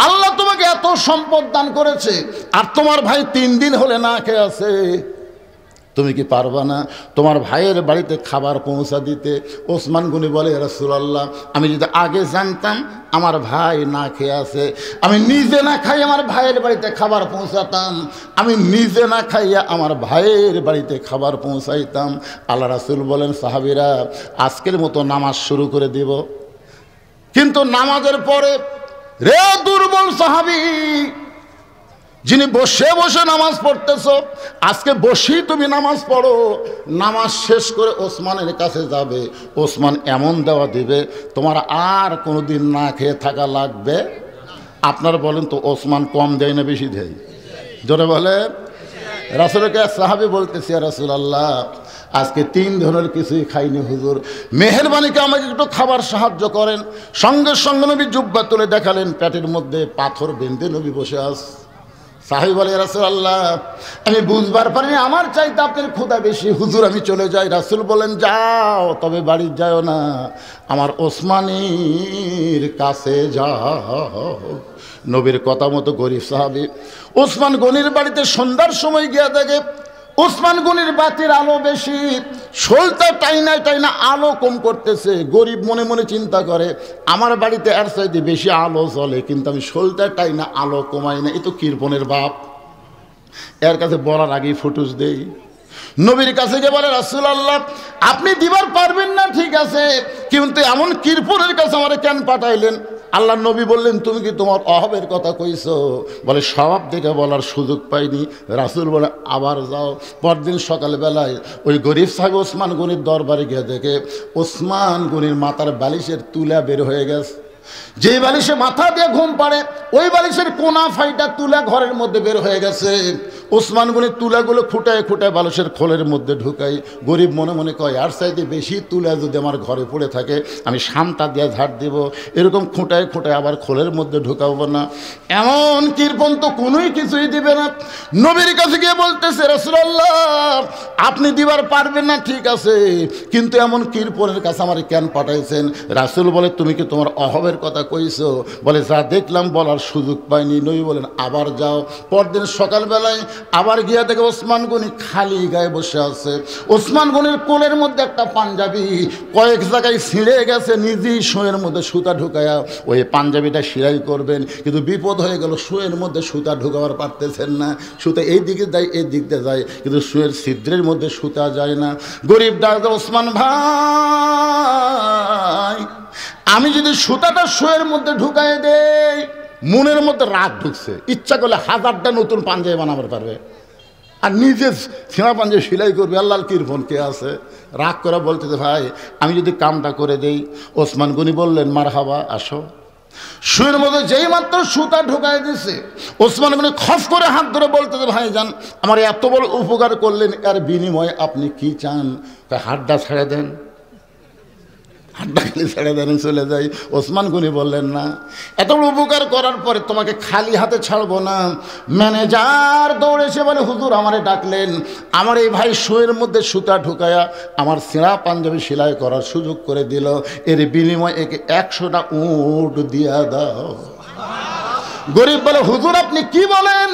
আল্লাহ তোমাকে এত সম্পদ দান করেছে, আর তোমার ভাই 3 দিন হলে না খেয়ে আছে, তুমি কি পারবা না তোমার ভাইয়ের বাড়িতে খাবার পৌঁছা দিতে? ওসমান গনি বলে, ইয়া রাসূলুল্লাহ আমি যদি আগে জানতাম আমার ভাই না খেয়ে আছে, আমি নিজে না খাই আমার ভাইয়ের বাড়িতে খাবার পৌঁছাতাম, আমি নিজে না খাইয়া আমার ভাইয়ের বাড়িতে খাবার পৌঁছাইতাম। আল্লাহ রাসূল বলেন, সাহাবীরা আজকের মতো নামাজ শুরু করে দিব। কিন্তু নামাজের পরে, রে দুর্বল সাহাবী যিনি বসে বসে নামাজ পড়তেছো, আজকে বসেই তুমি নামাজ পড়ো। নামাজ শেষ করে ওসমানের কাছে যাবে, ওসমান এমন দেওয়া দিবে তোমার আর কোনোদিন না খেয়ে থাকা লাগবে। আপনারা বলেন তো ওসমান কম দেয় না বেশি দেয়? জোরে বলে। রাসূলকে সাহাবী বলতেছে, ইয়া রাসূলুল্লাহ আজকে 3 ধরনের কিছুই খাইনি হুজুর, মেহেরবানিকে আমাকে একটু খাবার সাহায্য করেন। সঙ্গে সঙ্গে নবী জুব্বা তুলে দেখালেন, পেটের মধ্যে পাথর বেঁধে নবী বসে আস। সাহাবী বলে, ইয়া রাসূলুল্লাহ আমি বুঝবার পারিনি আমার চাইতে আপনার ক্ষুধা বেশি, হুজুর আমি চলে যাই। রাসূল বলেন, যাও, তবে বাড়ি যাও না, আমার ওসমানের কাছে যাও। নবীর কথা মতো গরিব সাহাবী ওসমান গনির বাড়িতে সন্ধ্যার সময় গিয়া দেখে ওসমান গনির বাতির আলো বেশি, শোলটা টাইনা টাইনা আলো কম করতেছে। গরিব মনে মনে চিন্তা করে, আমার বাড়িতে এর চাইতে বেশি আলো জ্বলে, কিন্তু আমি শোলটা টাইনা আলো কমাই না, এ তো কৃপণের বাপ। এর কাছে বলার আগেই ফুটুস দেই। নবীর কাছে গিয়ে বলে, রাসূলুল্লাহ আপনি দিবার পারবেন না ঠিক আছে, কিন্তু এমন কৃপণের কাছে আমার কেন পাঠাইলেন? আল্লাহ নবী বললেন, তুমি কি তোমার অভাবের কথা কইছো? বলে, স্বভাব দেখে বলার সুযোগ পাইনি। রাসূল বলে, আবার যাও। পরদিন সকালবেলায় ওই গরিব সাহেব ওসমান গনির দরবারে গিয়ে দেখে ওসমান গনির মাথার বালিশের তুলা বের হয়ে গেছে। যেই বালিশে মাথা দিয়ে ঘুম পাড়ে ওই বালিশের কোনা ফাইটা তুলা ঘরের মধ্যে বের হয়ে গেছে। ওসমান গনি তুলাগুলো খুঁটায় খুঁটায় বালিশের খোলের মধ্যে ঢুকাই। গরিব মনে মনে কয়, আর চাইতে বেশি তুলা যদি আমার ঘরে পড়ে থাকে আমি শামটা দিয়ে ঝাড় দিব, এরকম খুঁটায় খুঁটায় আবার খোলের মধ্যে ঢুকাবো না। এমন কৃপণ তো কোনোই কিছুই দিবে না। নবীর কাছে গিয়ে বলতেছে, রাসূলুল্লাহ আপনি দিবার পারবেন না ঠিক আছে, কিন্তু এমন কৃপণের কাছে আমার কেন পাঠাইছেন? রাসূল বলে, তুমি কি তোমার অভাবের কথা কইছো? বলে যা দেখলাম বলার সুযোগ পাইনি। নবী বলেন আবার যাও। পরদিন সকালবেলায় আবার গিয়া দেখে ওসমান গনি খালি গায়ে বসে আছে। ওসমান গনির কোলের মধ্যে একটা পাঞ্জাবি কয়েক জায়গায় ছিঁড়ে গেছে, নিজেই শোয়ের মধ্যে সুতা ঢুকায়া ওই পাঞ্জাবিটা সেলাই করবেন, কিন্তু বিপদ হয়ে গেল, শোয়ের মধ্যে সুতা ঢুকাবার পারতেছেন না। সুতা এই দিকে যায়, এই দিক দিয়ে যায়, কিন্তু শোয়ের ছিদ্রের মধ্যে সুতা যায় না। গরিব ডাক্তার, ওসমান ভাই, আমি যদি সুতাটা শোয়ের মধ্যে ঢুকাই দেই, মনের মধ্যে রাগ ঢুকছে, ইচ্ছা করলে 1000টা নতুন পাঞ্জাবি বানাবার পারবে, আর নিজে ছেঁড়া পাঞ্জাবি সেলাই করবে। আল্লাহর কিরফোন কে আছে? রাগ করে বলতেছে ভাই আমি যদি কামটা করে দেই। ওসমান গনি বললেন মারহাবা, আসো। শুয়ের মধ্যে যেই মাত্র সুতা ঢুকাই দিছে, ওসমান গনি খফ করে হাত ধরে বলতেছে ভাই যান, আমার এত বড় উপকার করলেন, এর বিনিময়ে আপনি কি চান? হাতটা ছেড়ে দেন, হাতটা খালি ছেড়ে দেন, চলে যাই। ওসমান গনি বললেন না, এত বড় উপকার করার পরে তোমাকে খালি হাতে ছাড়বো না। ম্যানেজার দৌড়ে এসে বলে হুজুর আমারে ডাকলেন, আমার এই ভাই শোয়ের মধ্যে সুতা ঢুকায়া আমার ছেঁড়া পাঞ্জাবি সেলাই করার সুযোগ করে দিল, এর বিনিময়ে একে 100টা উট দিয়া দাও। গরিব বলে হুজুর আপনি কি বলেন?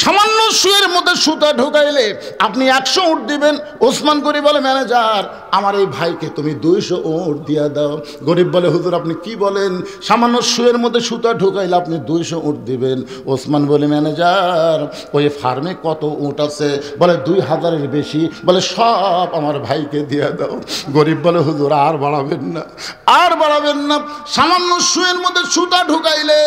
সামান্য শুয়ের মধ্যে সুতা ঢুকাইলে আপনি 100 উট দিবেন? ওসমান গরিব বলে ম্যানেজার আমার এই ভাইকে তুমি 200 উট দিয়া দাও। গরিব বলে হুজুর আপনি কি বলেন? সামান্য শুয়ের মধ্যে সুতা ঢুকাইলে আপনি 200 উট দিবেন। ওসমান বলে ম্যানেজার ওই ফার্মে কত উট আছে? বলে 2000-এর বেশি। বলে সব আমার ভাইকে দিয়া দাও। গরিব বলে হুজুর আর বাড়াবেন না, আর বাড়াবেন না। সামান্য শুয়ের মধ্যে সুতা ঢুকাইলে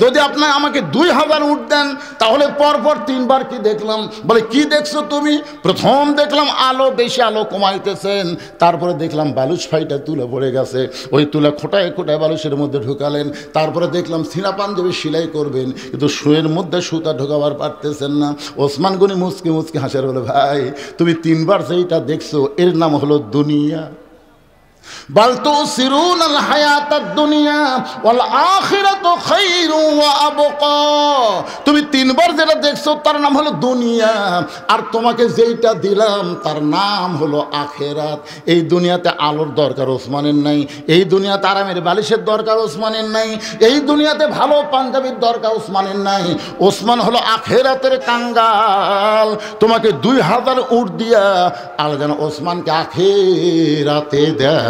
যদি আপনার আমাকে 2000 উট দেন, তাহলে পরপর 3 বার কি দেখলাম? বলে কি দেখছো তুমি? প্রথম দেখলাম আলো, বেশি আলো কমাইতেছেন, তারপরে দেখলাম বালুচ ফাইটা তুলে পড়ে গেছে, ওই তুলে খোটায় খোটায় বালুচের মধ্যে ঢুকালেন, তারপরে দেখলাম ছিঁড়া পাঞ্জাবি সেলাই করবেন, কিন্তু শুয়ের মধ্যে সুতা ঢোকাবার পারতেছেন না। ওসমান গনি মুচকি মুচকি হাসার বলে ভাই তুমি 3 বার যেইটা দেখছো এর নাম হলো দুনিয়া। বাল তুসিরুনাল হায়াতাদ দুনিয়া ওয়াল আখিরাতু খায়রুন ওয়া আবকা। তুমি 3 বার যেটা দেখছো তার নাম হলো দুনিয়া, আর তোমাকে যেইটা দিলাম তার নাম হলো আখিরাত। এই দুনিয়াতে আলোর দরকার ওসমানের নাই, এই দুনিয়াতে আরামের বালিশের দরকার ওসমানের নাই, এই দুনিয়াতে ভালো পাঞ্জাবির দরকার ওসমানের নাই। ওসমান হলো আখিরাতের কাঙ্গাল। তোমাকে 2000 উট দিয়া আল্লাহ যেন ওসমানকে আখিরাতে দেয়।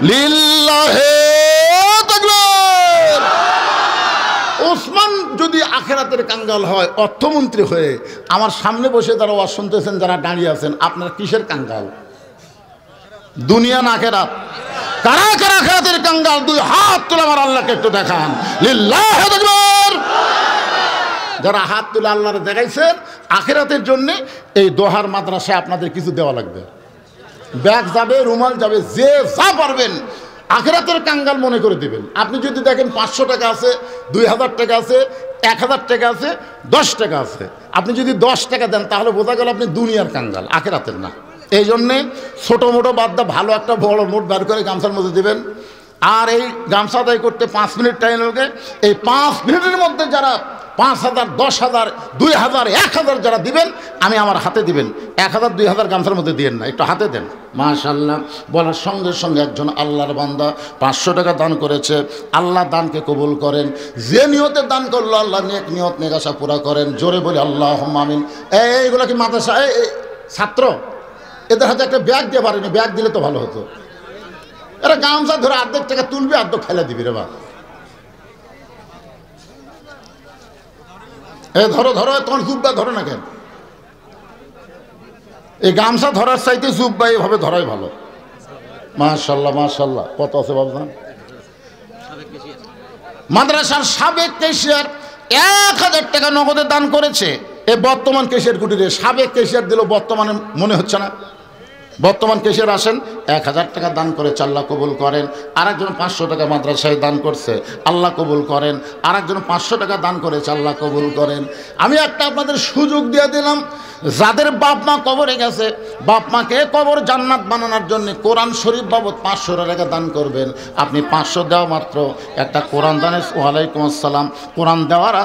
লিল্লাহে তাকবীর। ওসমান যদি আখিরাতের কাঙ্গাল হয়, অর্থমন্ত্রী হয়ে আমার সামনে বসে যারা ওয়াজ শুনতেছেন, যারা দাঁড়িয়ে আছেন, আপনারা কিসের কাঙ্গাল? দুনিয়া না আখিরাত? কারা কারা আখিরাতের কাঙ্গাল? 2 হাত তুলে আমার আল্লাহকে একটু দেখান। লিল্লাহে তাকবীর। যারা হাত তুলে আল্লাহরে দেখাইছেন আখিরাতের জন্য, এই দোহার মাদ্রাসায় আপনাদের কিছু দেওয়া লাগবে। ব্যাগ যাবে, রুমাল যাবে, যে যা পারবেন আখিরাতের কাঙ্গাল মনে করে দিবেন। আপনি যদি দেখেন 500 টাকা আছে, 2000 টাকা আছে, 1000 টাকা আছে, 10 টাকা আছে, আপনি যদি 10 টাকা দেন তাহলে বোঝা গেল আপনি দুনিয়ার কাঙ্গাল, আখিরাতের না। এই জন্যে ছোটো মোটো বাদ দা ভালো একটা বড় নোট বের করে গামছার মধ্যে দিবেন। আর এই গামছা আদায় করতে 5 মিনিট টাইম লাগে। এই 5 মিনিটের মধ্যে যারা 5000, 10000, 2000, 1000 যারা দিবেন, আমি আমার হাতে দিবেন। 1000, 2000 গামছার মধ্যে দিয়েন না, একটু হাতে দেন। মাশাআল্লাহ বলার সঙ্গে সঙ্গে একজন আল্লাহর বান্দা 500 টাকা দান করেছে। আল্লাহ দানকে কবুল করেন। যে নিয়তে দান করলো আল্লাহ নেক নিয়ত নেক আশা পুরা করেন। জোরে বলি আল্লাহুম্মা আমিন। এইগুলো কি মাদ্রাসা ছাত্র? এদের হাতে একটা ব্যাগ দিয়ে পারেনি, ব্যাগ দিলে তো ভালো হতো। এরা গামছা ধরে 1/2 টাকা তুলবে, 1/2 ফেলে দিবি রে বা। এ ধরো ধরো, তোমার জুব্বা ধরো না কেন? এই গামছা ধরার চাইতে জুব্বা এভাবে ধরাই ভালো। মাশাআল্লাহ মাশাআল্লাহ। কত আছে বাবজান? মাদ্রাসার সাবেক ক্যাশিয়ার 1000 টাকা নগদে দান করেছে। এই বর্তমান ক্যাশিয়ার কুটিরে সাবেক ক্যাশিয়ার দিল, বর্তমানে মনে হচ্ছে না। বর্তমান ক্যাশিয়ার আসেন, 1000 টাকা দান করেছে, আল্লাহ কবুল করেন। আরেকজন 500 টাকা মাদ্রাসায় দান করছে, আল্লাহ কবুল করেন। আরেকজন 500 টাকা দান করেছে, আল্লাহ কবুল করেন। আমি একটা আপনাদের সুযোগ দিয়ে দিলাম, যাদের বাপ মা কবরে গেছে, বাপ মাকে কবর জান্নাত বানানোর জন্য কোরআন শরীফ বাবদ 500 টাকা দান করবেন। আপনি 500 দেওয়া মাত্র একটা কোরআন দানের, ওয়ালাইকুম আসসালাম, কোরআন দেওয়ারা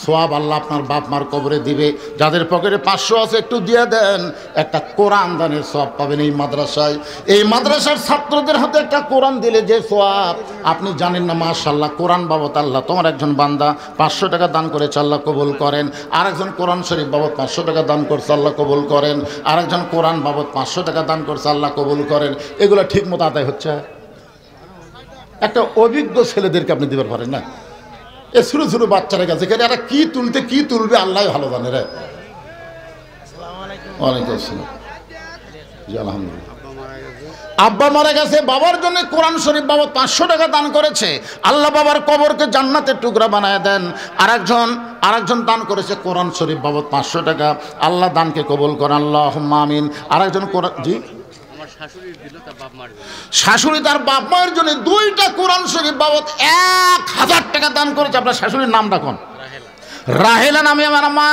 সোয়াব আল্লাহ আপনার বাপ মার কবরে দিবে। যাদের পকেটে 500 আছে একটু দিয়ে দেন, একটা কোরআন দানের সোয়াব পাবেন এই মাদ্রাসায়। এই মাদ্রাসার ছাত্রদের হাতে একটা কোরআন দিলে যে সোয়াব আপনি জানেন না। মাশাআল্লাহ, কোরআন বাবদ আল্লাহ তোমার একজন বান্দা 500 টাকা দান করেছে, আল্লাহ কবুল করেন। আরেকজন কোরআন শরীফ বাবদ 500 টাকা দান করছে, আল্লাহ কবুল করেন। আরেকজন কোরআন বাবদ 500 টাকা দান করছে, আল্লাহ কবুল করেন। এগুলো ঠিক মতো আদায় হচ্ছে? একটা অভিজ্ঞ ছেলেদেরকে আপনি দিতে পারেন না? এ ছোটো ছোটো বাচ্চারা কাছে এরা কি তুলবে আল্লাহ ভালো জানে রে। ওয়ালাইকুম আসসালাম। জি আলহামদুলিল্লাহ। আব্বা মারা গেছে, বাবার জন্য কোরআন শরীফ বাবদ 500 টাকা দান করেছে, আল্লাহ বাবার কবরকে জান্নাতের টুকরা বানায় দেন। আরেকজন দান করেছে কোরআন শরীফ বাবদ 500 টাকা, আল্লাহ দানকে কবুল করেন, আল্লাহুম্মা আমিন। আরেকজন কোরআন, জি শাশুড়ি তার বাপ মায়ের জন্য 2টা কোরআন শরীফ বাবদ 1000 টাকা দান করেছে। আপনার শাশুড়ির নাম রাখুন, রাহেলা নামে আমার মা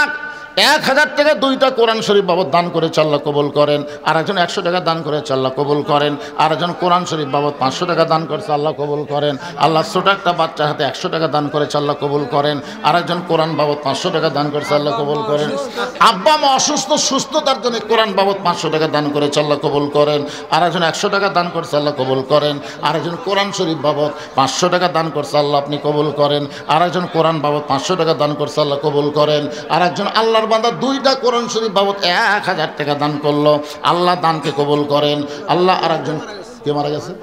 1000 টাকা 2টা কোরআন শরীফ বাবদ দান করেছে, আল্লাহ কবুল করেন। আর একজন 100 টাকা দান করেছে, আল্লাহ কবুল করেন। আর একজন কোরআন শরীফ বাবদ 500 টাকা দান করেছে, আল্লাহ কবুল করেন। আল্লাহ ছোট একটা বাচ্চার হাতে 100 টাকা দান করেছে, আল্লাহ কবুল করেন। আর একজন কোরআন বাবদ 500 টাকা দান করেছে, আল্লাহ কবুল করেন। আব্বা মা অসুস্থ, সুস্থতার জন্য কোরআন বাবদ 500 টাকা দান করেছে, আল্লাহ কবুল করেন। আর একজন 100 টাকা দান করেছে, আল্লাহ কবুল করেন। আর একজন কোরআন শরীফ বাবদ 500 টাকা দান করছে, আল্লাহ আপনি কবুল করেন। আর একজন কোরআন বাবদ 500 টাকা দান করছে, আল্লাহ কবুল করেন। আর একজন আল্লাহর বান্দা 2টা কোরআন শরীফ বাবদ 1000 টাকা দান করলো, আল্লাহ দানকে কবুল করেন। আল্লাহ। আর একজন কে মারা গেছে?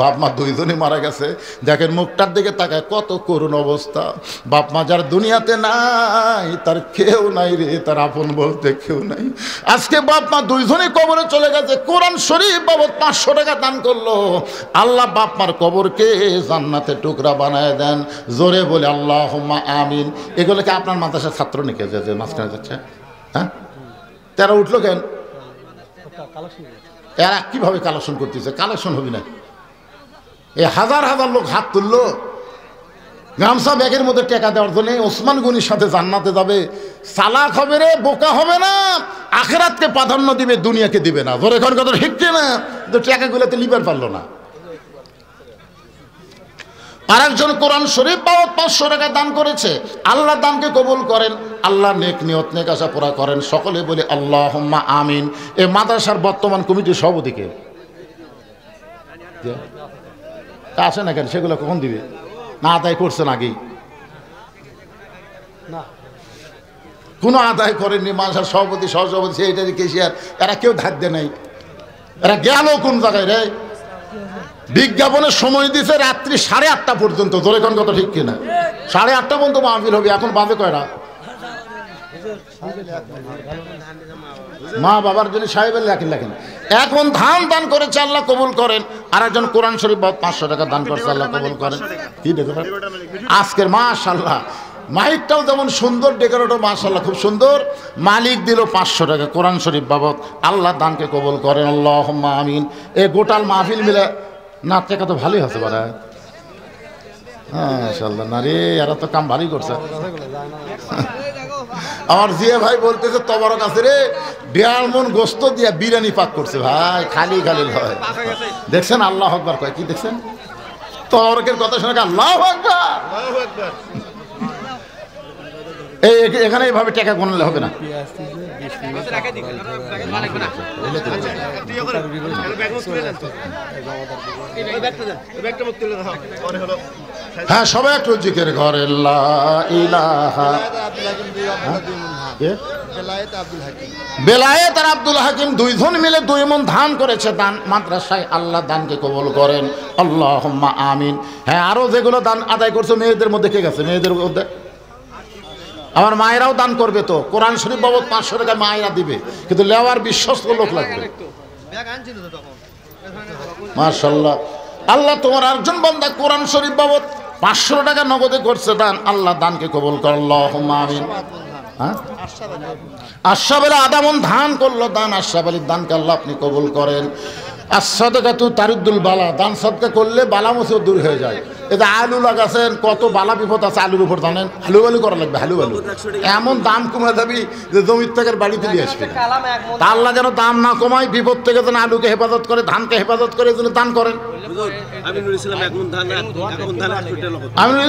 বাপ মা 2জনই মারা গেছে। দেখেন মুখটার দিকে তাকায়, কত করুণ অবস্থা। বাপ মা যার দুনিয়াতে নাই তার কেউ নাই রে, তার আপন বলতে কেউ নাই। আজকে বাপ মা 2জনই কবরে চলে গেছে, কোরআন শরীফ বাবদ 500 টাকা দান করলো, আল্লাহ বাপ মার কবরকে জান্নাতে টুকরা বানায় দেন। জোরে বলে আল্লাহুম্মা আমিন। এগুলোকে আপনার মাদ্রাসার ছাত্র নিকে যে মাঝখানে যাচ্ছে, হ্যাঁ তারা উঠলো কেন? এরা কিভাবে কালেকশন করতেছে? কালেকশন হবে না। এই হাজার হাজার লোক হাত তুললো গামছা ব্যাগের মধ্যে টাকা দেওয়ার জন্য। ওসমান গনির সাথে জান্নাতে যাবে। চালাক হবে রে, বোকা হবে না, আখিরাতকে প্রাধান্য দিবে, দুনিয়াকে দিবে না। ধরে এখন কথা শিখছে না, তো টাকাগুলোতে লিবার পারলো না। আর একজন কোরআন শরীফ বাবদ 500 টাকা দান করেছে, আল্লাহ দানকে কবুল করেন, আল্লাহ নেক নিয়ত নেক আশা পুরা করেন। সকলে বলে আল্লাহুম্মা আমিন। এই মাদ্রাসার বর্তমান কমিটির সভাপতিকে তা আসে না কেন? সেগুলো কখন দিবে? না আদায় করছেন আগেই? না, কোনো আদায় করেননি। মাদ্রাসার সভাপতি, সহসভাপতি, সেইটারি, কেশিয়ার, এরা কেউ ধার দেয় নাই। এরা গেল কোন জায়গায় রে? বিজ্ঞাপনের সময় দিছে রাত্রি 8:30 পর্যন্ত। ধরে কোন কথা ঠিক কিনা? 8:30 পর্যন্ত মাহফিল হবে। এখন বাজে কয়টা? মা বাবার জন্য সাহেবের লেখেন। এখন ধান দান করেছে, আল্লাহ কবুল করেন। আর একজন কোরআন শরীফ 500 টাকা দান করছে, আল্লাহ কবুল করেন। কি দেখো আজকের মাশাআল্লাহ মাইকটাও যেমন সুন্দর, ডেকোরেটর মাশাআল্লাহ খুব সুন্দর। মালিক দিল 500 টাকা কোরআন শরীফ বাবদ, আল্লাহ দানকে কবুল করেন, আল্লাহুম্মা আমিন। এই গোটাল মাহফিল মিলে না টাকা তো ভালোই আছে বাড়া। হ্যাঁ মাশাআল্লাহ। না রে, এরা তো কাম ভালোই করছে। আমার জিয়া ভাই বলতেছে তবরক আছে রে, 1.5 মণ গোস্ত দিয়া বিরিয়ানি পাক করছে ভাই, খালি খালি হয়। দেখছেন আল্লাহু আকবার কয়? কি দেখছেন? তবরকের কথা শুনে আল্লাহু আকবার। এই এখানে এইভাবে টাকা গণলে হবে না। হ্যাঁ সবাই একটু জিকির করে লা ইলাহা। বেলায়েত আর আব্দুল হাকিম 2জন মিলে 2 মণ ধান করেছে দান মাদ্রাসায়, আল্লাহ দানকে কবুল করেন, আল্লাহুম্মা আমিন। হ্যাঁ আরো যেগুলো দান আদায় করছে মেয়েদের মধ্যে কে গেছে? মেয়েদের মধ্যে আমার মায়েরাও দান করবে। তো কোরআন শরীফ বাবদ 500 টাকা মায়েরা দিবে, কিন্তু লেওয়ার বিশ্বস্ত লোক লাগবে। মাশাআল্লাহ। আল্লাহ তোমার আরেকজন বান্দা কোরআন শরীফ বাবদ 500 টাকা নগদে করছে দান, আল্লাহ দানকে কবুল কর, আল্লাহুম্মা আমিন। হ্যাঁ আশরাফ আলী আদামন ধান করলো দান, আশরাফ আলীর দানকে আল্লাহ আপনি কবুল করেন। আর সাদাকাতু তারিদুল বালা, দান সদকা করলে বালা মুসিবত দূর হয়ে যায়। এটা আলু লাগাছেন, কত বালা বিপদ আছে আলুর উপর, জানেন? হালু বালু করা লাগবে, হালু বালু। এমন দাম কমে যাবি যে জমির থেকে বাড়িতে দিয়ে আসবে। তা আল্লাহ যেন দাম না কমায়, বিপদ থেকে যেন আলুকে হেফাজত করে, ধানকে হেফাজত করে, যেন দান করেন। আমিনুল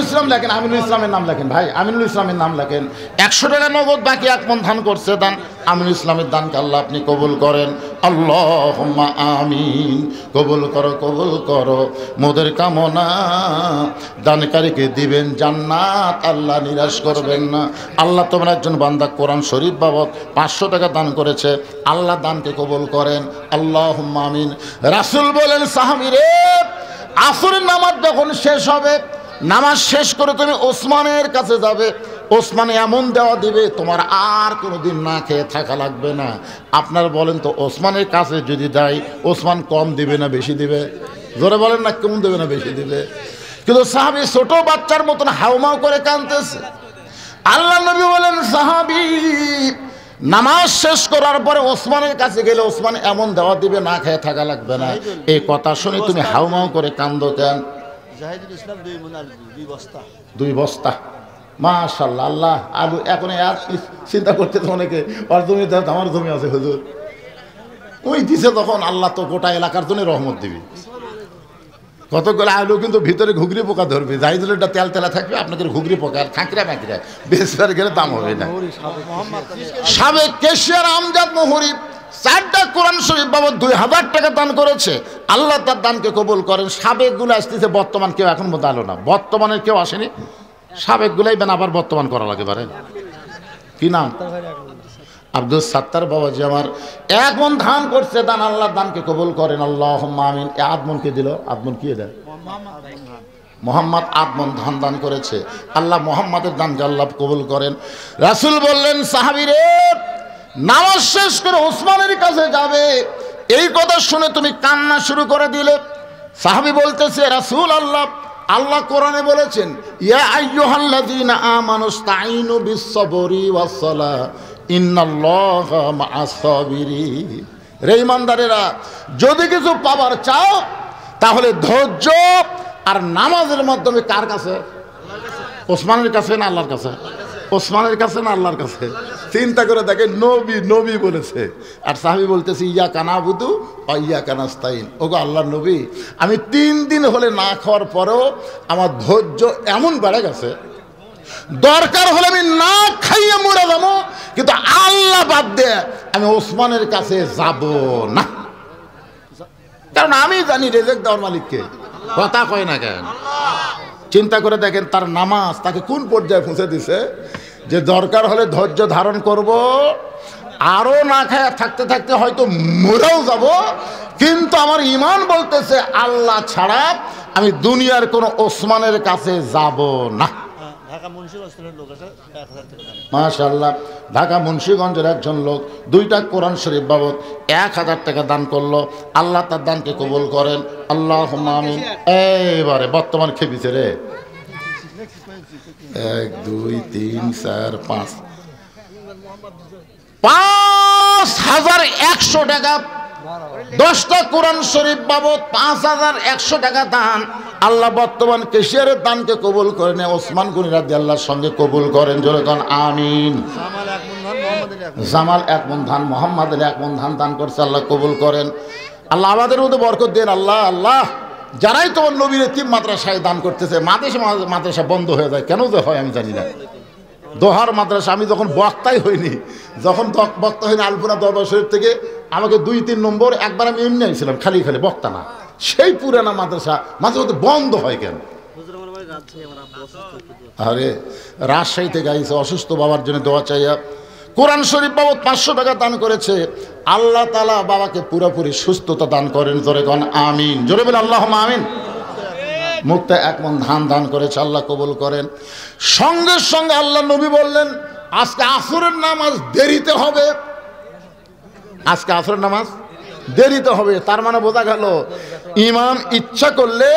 ইসলাম লেখেন, আমিনুল ইসলামের নাম লেখেন ভাই, আমিনুল ইসলামের নাম লেখেন। 100 টাকা নগদ, বাকি 1 মণ ধান করছে দান। আমিনুল ইসলামের দানকে আল্লাহ আপনি কবুল করেন। আল্লাহুম্মা আমিন। কবুল করো, কবুল করো মোদের কামনা। দানকারীকে দিবেন জান্নাত, আল্লাহ নিরাশ করবেন না। আল্লাহ তোমার একজন বান্দা কোরআন শরীফ বাবদ 500 টাকা দান করেছে, আল্লাহ দানকে কবুল করেন। আল্লাহুম্মা আমিন। রাসূল বলেন, সাহাবীরে আসরের নামাজ যখন শেষ হবে, নামাজ শেষ করে তুমি ওসমানের কাছে যাবে, ওসমানে এমন দেওয়া দিবে তোমার আর কোনোদিন না খেয়ে থাকা লাগবে না। আপনারা বলেন তো, ওসমানের কাছে যদি যাই, ওসমান কম দিবে না বেশি দিবে? জোরে বলেন না, কম দেবে না বেশি দিবে? কিন্তু সাহাবী ছোট বাচ্চার মতন হাউমাউ করে কাঁদতেছে। আল্লাহ নবী বলেন, সাহাবী নামাজ শেষ করার পরে ওসমানের কাছে গেলে ওসমান এমন দেওয়া দিবে না খেয়ে থাকা লাগবে না। এই কথা শুনে তুমি হাউমাউ করে কান্দো কেন? জাহিদুল ইসলাম 2 মণ আলু, 2 বস্তা। 2 বস্তা, মাশাআল্লাহ। আল্লাহ আলু এখন আর চিন্তা করতে তো অনেকে, ওর জমি আমার জমি আছে হুজুর, ওই দিছে তখন আল্লাহ তো গোটা এলাকার জন্য রহমত দিবি। কতগুলো আলু কিন্তু ভিতরে ঘুগরি পোকা ধরবে, জাহিদুলেরটা তেল তেলা থাকবে, আপনাদের ঘুগরি পোকা আর খাঁকড়া ম্যাকড়া বেশবার গেলে দাম হবে না। সাবেক কেশিয়ার আমজাদ মুহুরী 4টা কোরআন শরীফ বাবদ 2000 টাকা দান করেছে, আল্লাহ তার দানকে কবুল করেন। সাবেকগুলো আসতেছে, বর্তমান কেউ এখন মতো আলো না, বর্তমানের কেউ আসেনি, সাবেকগুলাই বেন আবার বর্তমান করা লাগে পারে। কি নাম? আব্দুল সাত্তার বাবাজি আমার 1 মণ ধান করছে দান, আল্লাহ দানকে কবুল করেন। আল্লাহুম্মা আমিন। 8 মণ কে দিল? 8 মণ কি দেয়? মোহাম্মদ 8 মণ ধান দান করেছে, আল্লাহ মোহাম্মদের দানকে আল্লাহ কবুল করেন। রাসূল বললেন, সাহাবীরে নামাজ শেষ করে ওসমানের কাছে যাবে, এই কথা শুনে তুমি কান্না শুরু করে দিলে। সাহাবী বলতেছে, রাসূল আল্লাহ, আল্লাহ কোরআনে বলেছেন, ইয়া আইয়ুহাল্লাযীনা আমানুস্তাঈনু বিস-সাবরি ওয়াস-সালাহ ইন্নাল্লাহা মা'আস-সাবিরিন। রে ঈমানদারেরা, যদি কিছু পাবার চাও তাহলে ধৈর্য আর নামাজের মাধ্যমে কার কাছে? ওসমানের কাছে না আল্লাহর কাছে? ওসমানের কাছে না আল্লাহর কাছে? চিন্তা করে দেখেন, নবী নবী বলেছে, আর সাহাবী বলতেছে ইয়াকা নাবুদু ওয়া ইয়াকা নাস্তাইন। ওগো আল্লাহর নবী, আমি 3 দিন হলে না খাওয়ার পরেও আমার ধৈর্য এমন বেড়ে গেছে, দরকার হলে আমি না খাইয়ে মরে যাবো, কিন্তু আল্লাহ বাদ দিয়ে আমি ওসমানের কাছে যাব না, কারণ আমি জানি রেজেক দেওয়ার মালিককে। কথা কয় না কেন? চিন্তা করে দেখেন, তার নামাজ তাকে কোন পর্যায়ে পৌঁছে দিছে, যে দরকার হলে ধৈর্য ধারণ করব, আরো না খায় থাকতে থাকতে হয়তো মরেও যাব, কিন্তু আমার ঈমান বলতেছে আল্লাহ ছাড়া আমি দুনিয়ার কোন ওসমানের কাছে যাব না। ঢাকা মুন্সিগঞ্জের লোক আছে 1000 টাকা দান। মাশাআল্লাহ, ঢাকা মুন্সিগঞ্জের একজন লোক 2টা কোরআন শরীফ বাবদ 1000 টাকা দান করলো, আল্লাহ তার দানকে কবুল করেন। আল্লাহুম্মা আমিন। এইবারে বর্তমান খেপিছে রে, 1 2 3 4 5 5100 টাকা, 10টা কোরআন শরীফ বাবদ 5100 টাকা দান। আল্লাহ বর্তমান কেশিয়ারের দানকে কবুল করেন, ওসমান গনি রাদিয়াল্লাহর সঙ্গে কবুল করেন। জোরে কোন আমিন। জামাল 1 মণ ধান, মোহাম্মদের 1 মণ ধান দান করছে, আল্লাহ কবুল করেন। আল্লাহ আমাদের মধ্যে বরকত দেন। আল্লাহ আল্লাহ, যারাই তোমার নবীর এতিম মাদ্রাসায় দান করতেছে, মাদ্রাসা বন্ধ হয়ে যায়, কেন যে হয় আমি জানি না। দোহার মাদ্রাসা, আমি যখন বক্তাই হইনি, যখন বক্তা হইনি আলপনা দরবার শরীফ থেকে আমাকে 2-3 নম্বর, একবার আমি এমনি আইছিলাম, খালি খালি বক্তা না, সেই পুরানা মাদ্রাসা মাঝে মধ্যে বন্ধ হয় কেন? আরে রাজশাহী থেকে আইসে অসুস্থ বাবার জন্য দোয়া চাইয়া কোরআন শরীফ বাবদ 500 টাকা দান করেছে, আল্লাহ তাআলা বাবাকে পুরোপুরি সুস্থতা দান করেন। জোরে কোন আমিন। জোরে বলে আল্লাহুম্মা আমিন। মুক্তা 1 মণ ধান দান করেছে, আল্লাহ কবুল করেন। সঙ্গে সঙ্গে আল্লাহ নবী বললেন, আজকে আসরের নামাজ দেরিতে হবে, আজকে আসরের নামাজ দেরিতে হবে। তার মানে বোঝা গেল, ইমাম ইচ্ছা করলে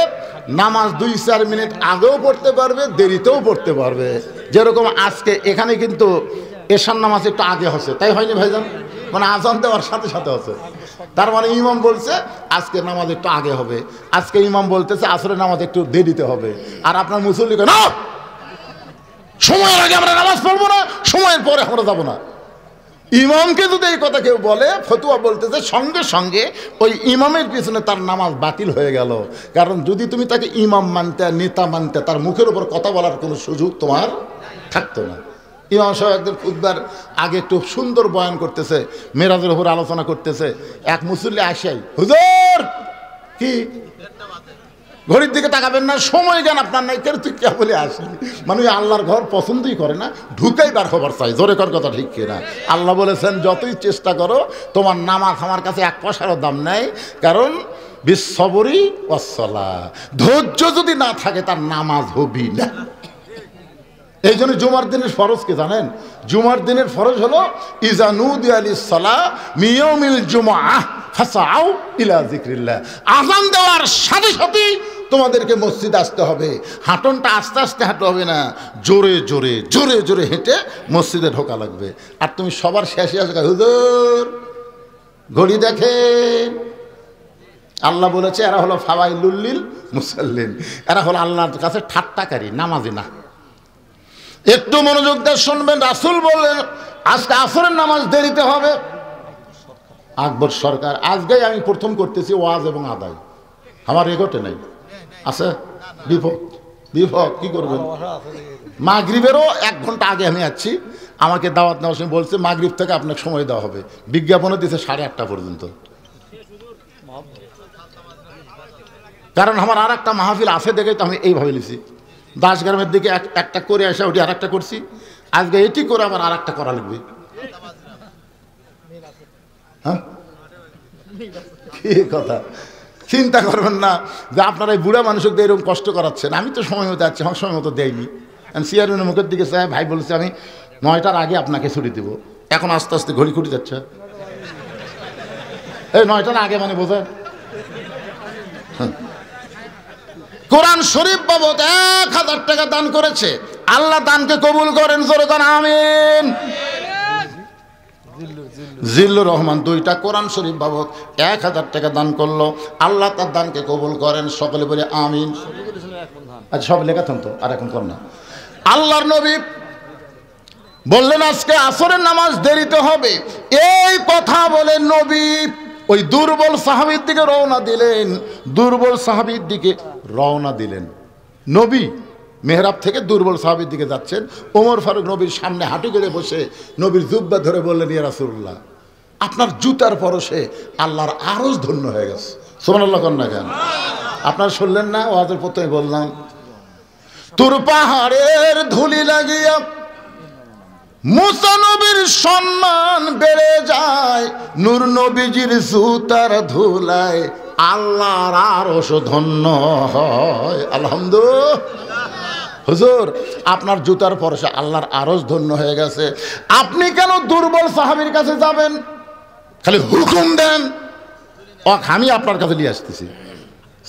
নামাজ 2-4 মিনিট আগেও পড়তে পারবে, দেরিতেও পড়তে পারবে। যেরকম আজকে এখানে কিন্তু এশার নামাজ একটু আগে হচ্ছে, তাই হয়নি ভাইজান? মানে আজান দেওয়ার সাথে সাথে হচ্ছে, তার মানে ইমাম বলছে আজকে নামাজ একটু আগে হবে, আজকে ইমাম বলতেছে আসরের নামাজ একটু দেরিতে হবে, আর আপনার মুসল্লি না সময়ের আগে আমরা নামাজ পড়বো না, সময়ের পরে আমরা যাবো না। ইমামকে যদি এই কথা কেউ বলে, ফতুয়া বলতেছে সঙ্গে সঙ্গে ওই ইমামের পিছনে তার নামাজ বাতিল হয়ে গেল। কারণ যদি তুমি তাকে ইমাম মানতে, নেতা মানতে, তার মুখের উপর কথা বলার কোনো সুযোগ তোমার থাকতো না। ইমাম সাহেব একদিন খুতবার আগে একটু সুন্দর বয়ান করতেছে, মেরাজের উপর আলোচনা করতেছে, এক মুসল্লি আসাই, হুজুর কি ঘড়ির দিকে তাকাবেন না, সময় জ্ঞান আপনার নাই, কেন তুই কে বলে আসলি? মানে আল্লাহর ঘর পছন্দই করে না, ঢুকাই বার খবর চাই। জোরে কর কথা ঠিক কিনা? আল্লাহ বলেছেন যতই চেষ্টা করো তোমার নামাজ আমার কাছে এক পয়সারও দাম নেই, কারণ বিশ্ববরী ওয়াসসালা, ধৈর্য যদি না থাকে তার নামাজ হবি না। এই জন্য জুমার দিনের ফরজ কি জানেন? জুমার দিনের ফরজ হলো ইজা নুদিয়া লিস-সালাহ মিন ইয়াউমিল জুমআহ ফাসাউ ইলা যিকরিল্লাহ। আযান দেওয়ার সাথে সাথে তোমাদেরকে মসজিদে আসতে হবে। হাঁটনটা আস্তে আস্তে হাঁটতে হবে না, জোরে জোরে জোরে জোরে হেঁটে মসজিদে ঢোকা লাগবে। আর তুমি সবার শেষে আসবে, হুজুর ঘড়ি দেখেন। আল্লাহ বলেছে এরা হলো ফাওয়াইলুল লিল মুসাল্লিন, এরা হলো আল্লাহর কাছে ঠাট্টাকারী, নামাজি না। একটু মনোযোগ দিয়ে শুনবেন। রাসূল বললেন আজকে আসরের নামাজ দেরিতে হবে। আকবর সরকার আজকেই আমি প্রথম করতেছি ওয়াজ এবং আদায়, আমার রেকর্ডে নাই আছে। বিপদ বিপদ কি করবেন? মাগরিবেরও 1 ঘন্টা আগে আমি আছি, আমাকে দাওয়াত নেওয়ার সময় বলছে মাগরিব থেকে আপনাকে সময় দেওয়া হবে, বিজ্ঞাপনও দিয়েছে 8:30 পর্যন্ত। কারণ আমার আর একটা মাহফিল আছে দেখে তো আমি এইভাবে লিখছি, দাসগ্রামের দিকে একটা করে আসা, ওটি আর একটা করছি, আজকে এটি করে আবার আর একটা করা লাগবে। হ্যাঁ কি কথা? চিন্তা করবেন না যে আপনারা এই বুড়া মানুষকে এরকম কষ্ট করাচ্ছেন। আমি তো সময় মতো যাচ্ছি, আমার সময় মতো দেয়নি। চেয়ারম্যানের মুখের দিকে চাই, ভাই বলেছে আমি 9টার আগে আপনাকে ছুটি দেব, এখন আস্তে আস্তে ঘড়ি খুঁটি যাচ্ছে। এই 9টার আগে মানে বোঝেন? কোরআন শরীফ বাবদ 1000 টাকা দান করেছে, আল্লাহ দানকে কবুল করেন, জোরে কোন আমিন। জিল্লুর রহমান 2টা কোরআন শরীফ বাবদ 1000 টাকা দান করলো, আল্লাহ তার দানকে কবুল করেন, সকলে বলে আমিন। আচ্ছা সব লেখা থাকতো, আর এখন কর না। আল্লাহর নবী বললেন আজকে আসরের নামাজ দেরিতে হবে, এই কথা বলে নবী ওই দুর্বল সাহাবীর দিকে রওনা দিলেন, দুর্বল সাহাবীর দিকে রওনা দিলেন। নবী মেহরাব থেকে দুর্বল সাহাবীর দিকে যাচ্ছেন, ওমর ফারুক নবীর সামনে হাঁটু গেড়ে বসে নবীর জুব্বা ধরে বললেন ইয়া রাসূলুল্লাহ, আপনার জুতার পরশে আল্লাহর আরশ ধন্য হয়ে গেছে। সুবহানাল্লাহ কন না কেন? আপনারা শুনলেন না? ওয়াজের প্রথমে বললাম তোর পাহাড়ের ধুলি লাগিয়া মুসা নবীর সম্মান বেড়ে যায়, নূর নবীজির জুতার ধুলায় আল্লাহর আরশ ধন্য হয়। আলহামদুলিল্লাহ। হুজুর আপনার জুতার পরশে আল্লাহর আরশ ধন্য হয়ে গেছে, আপনি কেন দুর্বল সাহাবীর কাছে যাবেন? খালি হুকুম দেন, আমি আপনার কাছে নিয়ে আসতেছি,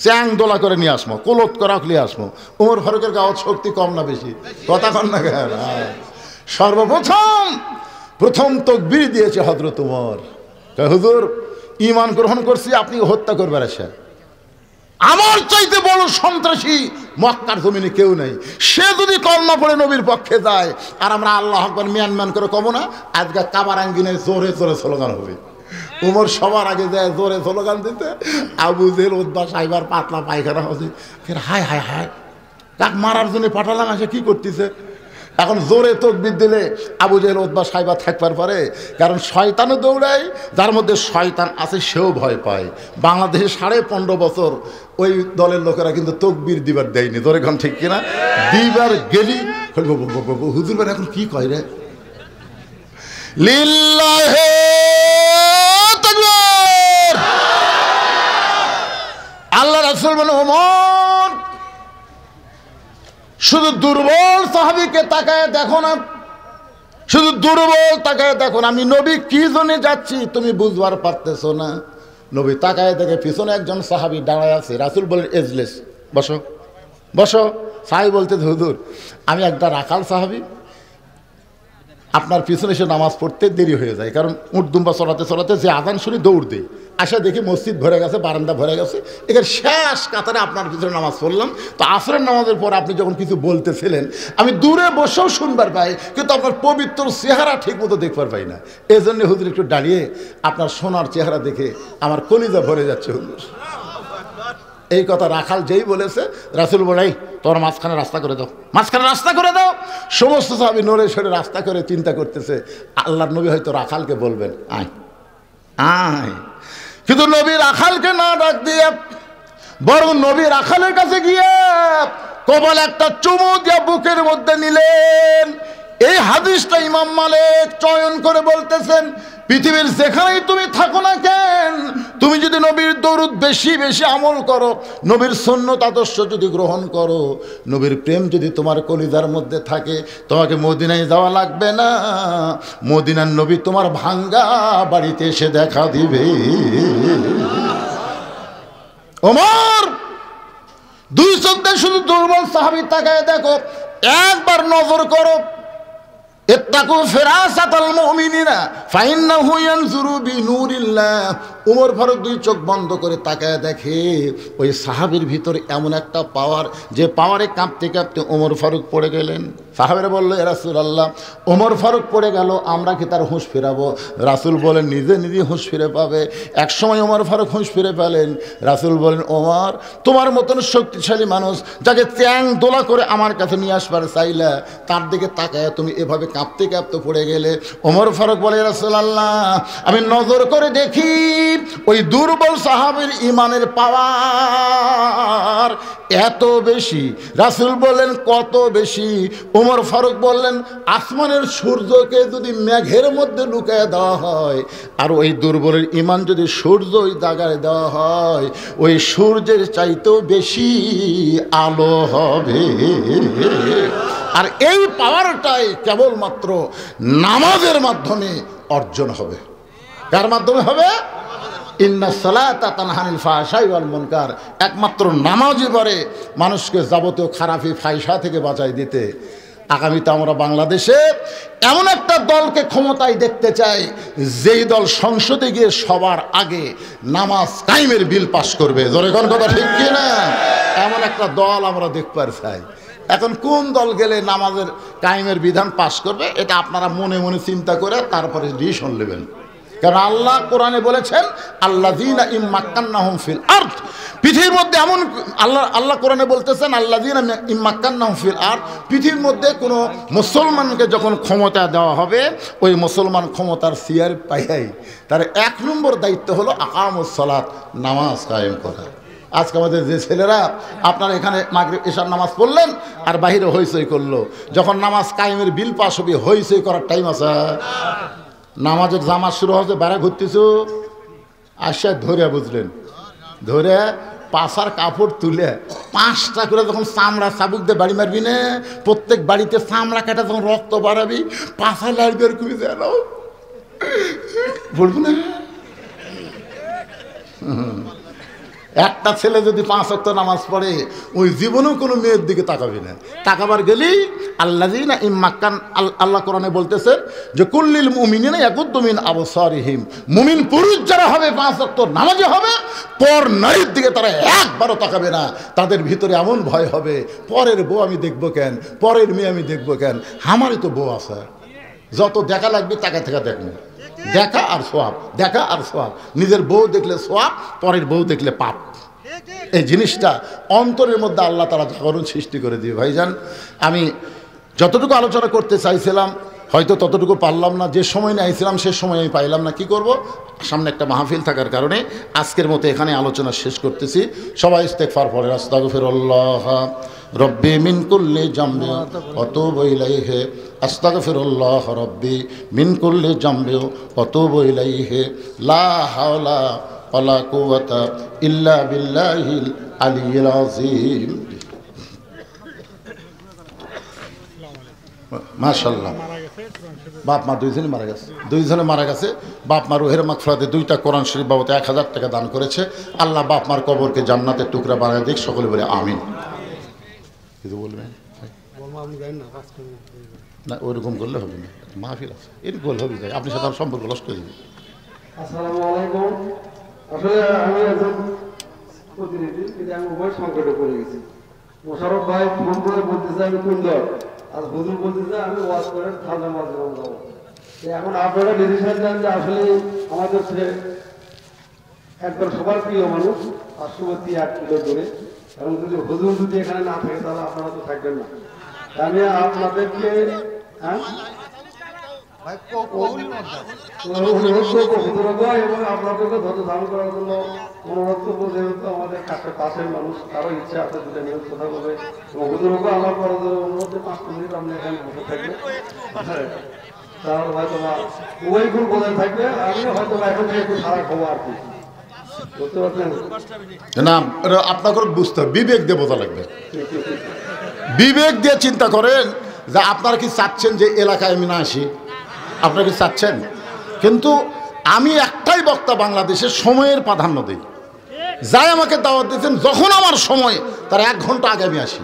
চ্যাং দোলা করে নিয়ে আসবো, কোলত করা নিয়ে আসবো। ওমর ফারুকের গাওয়ার শক্তি কম না বেশি? কথা কন না কেন? প্রথম তাকবীর দিয়েছে হযরত ওমর, হুজুর ঈমান গ্রহণ করছি, আপনি হত্যা করবার আসেন। আমার চাইতে বড় সন্ত্রাসী মক্কার জমিনে কেউ নেই, সে যদি কলমা পড়ে নবীর পক্ষে যায় আর আমরা আল্লাহু আকবার মিয়ান করে কব না, আজকে কাবার আঙ্গিনে জোরে জোরে স্লোগান হবে। উমর সবার আগে যায় জোরে স্লোগান দিতে, আবু জেহেল উতবা সাইবার পাতলা পায়খানা হচ্ছে, ফের হায় হায় হায় তাক মারার জন্য পাঠালাম, আসে কি করতেছে? এখন জোরে তাকবীর দিলে আবু জেহেল উতবা সাইবা থাকবার পারে? কারণ শয়তানও দৌড়ায়, যার মধ্যে শয়তান আছে সেও ভয় পায়। বাংলাদেশে 15.5 বছর ওই দলের লোকেরা কিন্তু তাকবীর দিবার দেয়নি, জোরে কোন ঠিক কিনা? দিবার গেলি হুজুর ভাই এখন কি কয় রে, লিল্লাহি তাকবীর। আল্লাহ রাসূল বলেন ওমর শুধু দুর্বল সাহাবীকে তাকায় দেখো না, শুধু দুর্বল তাকায় দেখো না, আমি নবী কি জন্য যাচ্ছি তুমি বুঝবার পারতেছো না। নবী তাকায় দেখে পিছনে একজন সাহাবী দাঁড়ায় আছে। রাসূল বলেন এজলেস, বসো বসো। সাহাবী বলতে হুজুর আমি একটা রাখাল সাহাবী, আপনার পিছনে এসে নামাজ পড়তে দেরি হয়ে যায়, কারণ উট দুম্বা চলাতে চলাতে যে আজান শুনি দৌড় দেই, আসা দেখি মসজিদ ভরে গেছে, বারান্দা ভরে গেছে, এখানে শেষ কাতারে আপনার ভিতরে নামাজ পড়লাম। তো আসরের নামাজের পর আপনি যখন কিছু বলতেছিলেন আমি দূরে বসেও শুনবার পাই, কিন্তু আপনার পবিত্র চেহারা ঠিক মতো দেখবার পাই না। এই জন্য হুজুর একটু দাঁড়িয়ে আপনার সোনার চেহারা দেখে আমার কলিজা ভরে যাচ্ছে হুজুর। এই কথা রাখাল যেই বলেছে, রাসূল বলাই তোর মাঝখানে রাস্তা করে দাও, মাঝখানে রাস্তা করে দাও। সমস্ত সাহাবী নড়ে সরে রাস্তা করে চিন্তা করতেছে আল্লাহর নবী হয়তো রাখালকে বলবেন আয় আয়, কিন্তু নবী রাখালকে না ডাক দিয়ে বরং নবী রাখালের কাছে গিয়ে কপালে একটা চুমু দিয়ে বুকের মধ্যে নিলেন। এই হাদিসটা ইমাম মালিক চয়ন করে বলতেছেন, পৃথিবীর যেখানেই তুমি থাকো না কেন, তুমি যদি নবীর দরুদ বেশি বেশি আমল করো, নবীর সুন্নত আদর্শ যদি গ্রহণ করো, নবীর প্রেম যদি তোমার কলিজার মধ্যে থাকে, তোমাকে মদিনায় যাওয়া লাগবে না, মদিনার নবী তোমার ভাঙ্গা বাড়িতে এসে দেখা দিবে। ওমর দুই চোখ দিয়ে শুধু দুর্বল সাহাবী তাকায় দেখো, একবার নজর করো, ইত্তাকু ফিরাসাতাল মুমিনিনা ফাইন্নাহু ইয়ানজুরু বিনুরিল্লাহ। ওমর ফারুক দুই চোখ বন্ধ করে তাকায় দেখে ওই সাহাবীর ভিতরে এমন একটা পাওয়ার, যে পাওয়ারে কাঁপতে কাঁপতে ওমর ফারুক পড়ে গেলেন। সাহাবীরা বলল ইয়া রাসূলুল্লাহ, ওমর ফারুক পড়ে গেল, আমরা কি তার হুঁশ ফেরাবো? রাসূল বলেন নিজে নিজে হুঁশ ফিরে পাবে। এক সময় ওমর ফারুক হুঁশ ফিরে পেলেন। রাসূল বলেন ওমর, তোমার মতন শক্তিশালী মানুষ যাকে চ্যাং দোলা করে আমার কাছে নিয়ে আসবার চাইলা, তার দিকে তাকায় তুমি এভাবে কাঁপতে কাঁপতে পড়ে গেলে। ওমর ফারুক বলে রাসূলুল্লাহ, আমি নজর করে দেখি ওই দুর্বল সাহাবীর ইমানের পাওয়ার এত বেশি। রাসূল বললেন কত বেশি? ওমর ফারুক বললেন আসমানের সূর্যকে যদি মেঘের মধ্যে লুকিয়ে দেওয়া হয়, আর ওই দুর্বলের ইমান যদি সূর্য ওই জায়গায় দেওয়া হয়, ওই সূর্যের চাইতেও বেশি আলো হবে। আর এই পাওয়ারটাই কেবলমাত্র নামাজের মাধ্যমে অর্জন হবে। কার মাধ্যমে হবে? ইন্না সালাতা তানহা আনিল ফাহশাই ওয়াল মুনকার। একমাত্র নামাজই পারে মানুষকে যাবতীয় খারাপি ফাহিশা থেকে বাঁচাই দিতে। আগামীতে আমরা বাংলাদেশে এমন একটা দলকে ক্ষমতায় দেখতে চাই, যেই দল সংসদে গিয়ে সবার আগে নামাজ কায়েমের বিল পাস করবে। জোরে কোন কথা ঠিক কি না? এমন একটা দল আমরা দেখতে চাই। এখন কোন দল গেলে নামাজের কায়েমের বিধান পাস করবে, এটা আপনারা মনে মনে চিন্তা করে তারপরে ডিসিশন নেবেন। কারণ আল্লাহ কোরআনে বলেছেন আল্লাযীনা ইম্মাক্কান্নাহুম ফিল আরদ, পৃথিবীর মধ্যে এমন আল্লাহ কোরআনে বলতেছেন আল্লাযীনা ইম্মাক্কান্নাহুম ফিল আরদ, পৃথিবীর মধ্যে কোনো মুসলমানকে যখন ক্ষমতা দেওয়া হবে, ওই মুসলমান ক্ষমতার চেয়ার পাইয়াই তার এক নম্বর দায়িত্ব হলো আকামুস সালাত, নামাজ কায়েম করা। আজকে আমাদের যে ছেলেরা আপনারা এখানে মাগরিব এশার নামাজ পড়লেন আর বাহিরে হইচই করলো, যখন নামাজ কায়েমের বিল পাস হবে হইচই করার টাইম আছে? নামাজের জামাত শুরু হচ্ছে, বাড়া ঘুরতেছ আসা ধরে, বুঝলেন, ধরে পাশার কাপড় তুলে 5টা করে যখন চামড়া চাবুক দিয়ে বাড়ি মারবি না, প্রত্যেক বাড়িতে চামড়া কাটা যখন রক্ত বাড়াবি, পাশা লাগবে আর খুবই যায় না, বলবো না? একটা ছেলে যদি 5 ওয়াক্ত নামাজ পড়ে, ওই জীবনেও কোনো মেয়ের দিকে তাকাবি না। তাকাবার গেলেই আল্লাযীনা ইম্মাক্কান, আল্লাহ কোরআনে বলতেছেন যে কুল্লিল মুমিনিনা ইয়াগুদ্দু মিন আবসারিহিম, মুমিন পুরুষ যারা হবে 5 ওয়াক্ত নামাজি হবে, পর নারীর দিকে তারা একবারও তাকাবে না। তাদের ভিতরে এমন ভয় হবে, পরের বউ আমি দেখবো কেন, পরের মেয়ে আমি দেখবো কেন, আমারই তো বউ আছে। যত দেখা লাগবে টাকা থেকে দেখবে, দেখা আর সোয়াব, দেখা আর সোয়াব। নিজের বউ দেখলে সোয়াব, পরের বউ দেখলে পাপ। এই জিনিসটা অন্তরের মধ্যে আল্লাহ তাআলা জাগরণ সৃষ্টি করে দিয়ে। ভাইজান, আমি যতটুকু আলোচনা করতে চাইছিলাম হয়তো ততটুকু পারলাম না, যে সময় নিয়ে আইছিলাম সে সময় আমি পাইলাম না। কি করব, সামনে একটা মাহফিল থাকার কারণে আজকের মতো এখানে আলোচনা শেষ করতেছি। সবাই ইস্তেগফার পড়ে, আস্তাগফিরুল্লাহ রব্বি মিন কুল্লি জামবি ওয়া তুবু ইলাইহি, আস্তাগফিরুল্লাহ রব্বি মিন কুল্লি জামবি ওয়া তুবু ইলাইহি, লা হাওলা ওয়ালা কুওয়াতা ইল্লা বিল্লাহিল আলিয়্যিল আযীম। মাশাআল্লাহ, বাপ মা দুইজনে মারা গেছে, দুইজনে মারা গেছে। বাপ মা রুহের মাগফিরাতে 2টা কোরআন শরীফ বাবদ 1000 টাকা দান করেছে। আল্লাহ বাপ মার কবরকে জান্নাতের টুকরা বানায় দিক, সকলে বলে আমিন। কিছু বলবেন না? ওইরকম করলে হবে না, মাহফিল আছে, এর গোল হবে যায়, আপনি সাথে সম্পর্ক নষ্ট হয়ে যাবে। আসসালামু আলাইকুম। আসলে আমি একজন প্রতিনিধি, কিন্তু আমি উভয় সংকটে পড়ে গেছি। মোশারফ ভাই ফোন করে বলতেছে আমি কুন্দর, আর হুজুর বলতেছে আমি ওয়াজ করে খাজা মাঝরাম যাবো। এখন আপনারা ডিসিশন দেন যে আসলে আমাদের ছেলে একবার সবার প্রিয় মানুষ, 508 কিলো দূরে, এবং যদি হুজুর যদি এখানে না থাকে তাহলে আপনারা তো থাকবেন না। আমি আপনাদেরকে অনুরোধ করবো হুজুরকে এবং আপনাদেরকে ধৈর্য ধারণ করার জন্য অনুরোধ করবো, যেহেতু আমাদের পাশের মানুষ, কারো ইচ্ছা আছে দুটো মিনিট কথা বলবে, এবং হুজুরকে আমার পরে অনুরোধ 5 মিনিট আপনি এখানে বসে থাকবে, তাহলে হয়তো বা উভয় গুণ বোঝায় থাকবে। আমি হয়তো এখন থেকে একটু সারা খবর আর কি বুঝতে পারছেন না, আপনাকে বুঝতে হবে, বিবেক দিয়ে বোঝা লাগবে। বিবেক দিয়ে চিন্তা করেন যে আপনারা কি চাচ্ছেন যে এলাকায় আমি না আসি, আপনারা কি চাচ্ছেন? কিন্তু আমি একটাই বক্তা বাংলাদেশের, সময়ের প্রাধান্য দিই। যাই আমাকে দাওয়াত দিয়েছেন, যখন আমার সময় তার 1 ঘন্টা আগে আমি আসি।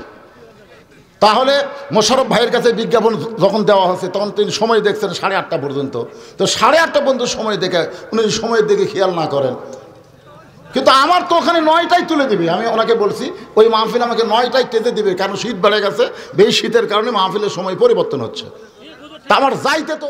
তাহলে মোশারফ ভাইয়ের কাছে বিজ্ঞাপন যখন দেওয়া হচ্ছে তখন তিনি সময় দেখছেন 8:30 পর্যন্ত, তো 8:30 পর্যন্ত সময় দেখে উনি সময়ের দিকে খেয়াল না করেন। কিন্তু আমার তো ওখানে 9টায় তুলে দিবে। আমি ওনাকে বলছি ওই মাহফিল আমাকে 9টায় টেতে দিবে, কারণ শীত বেড়ে গেছে, বেশি শীতের কারণে মাহফিলের সময় পরিবর্তন হচ্ছে। তা আমার যাইতে তো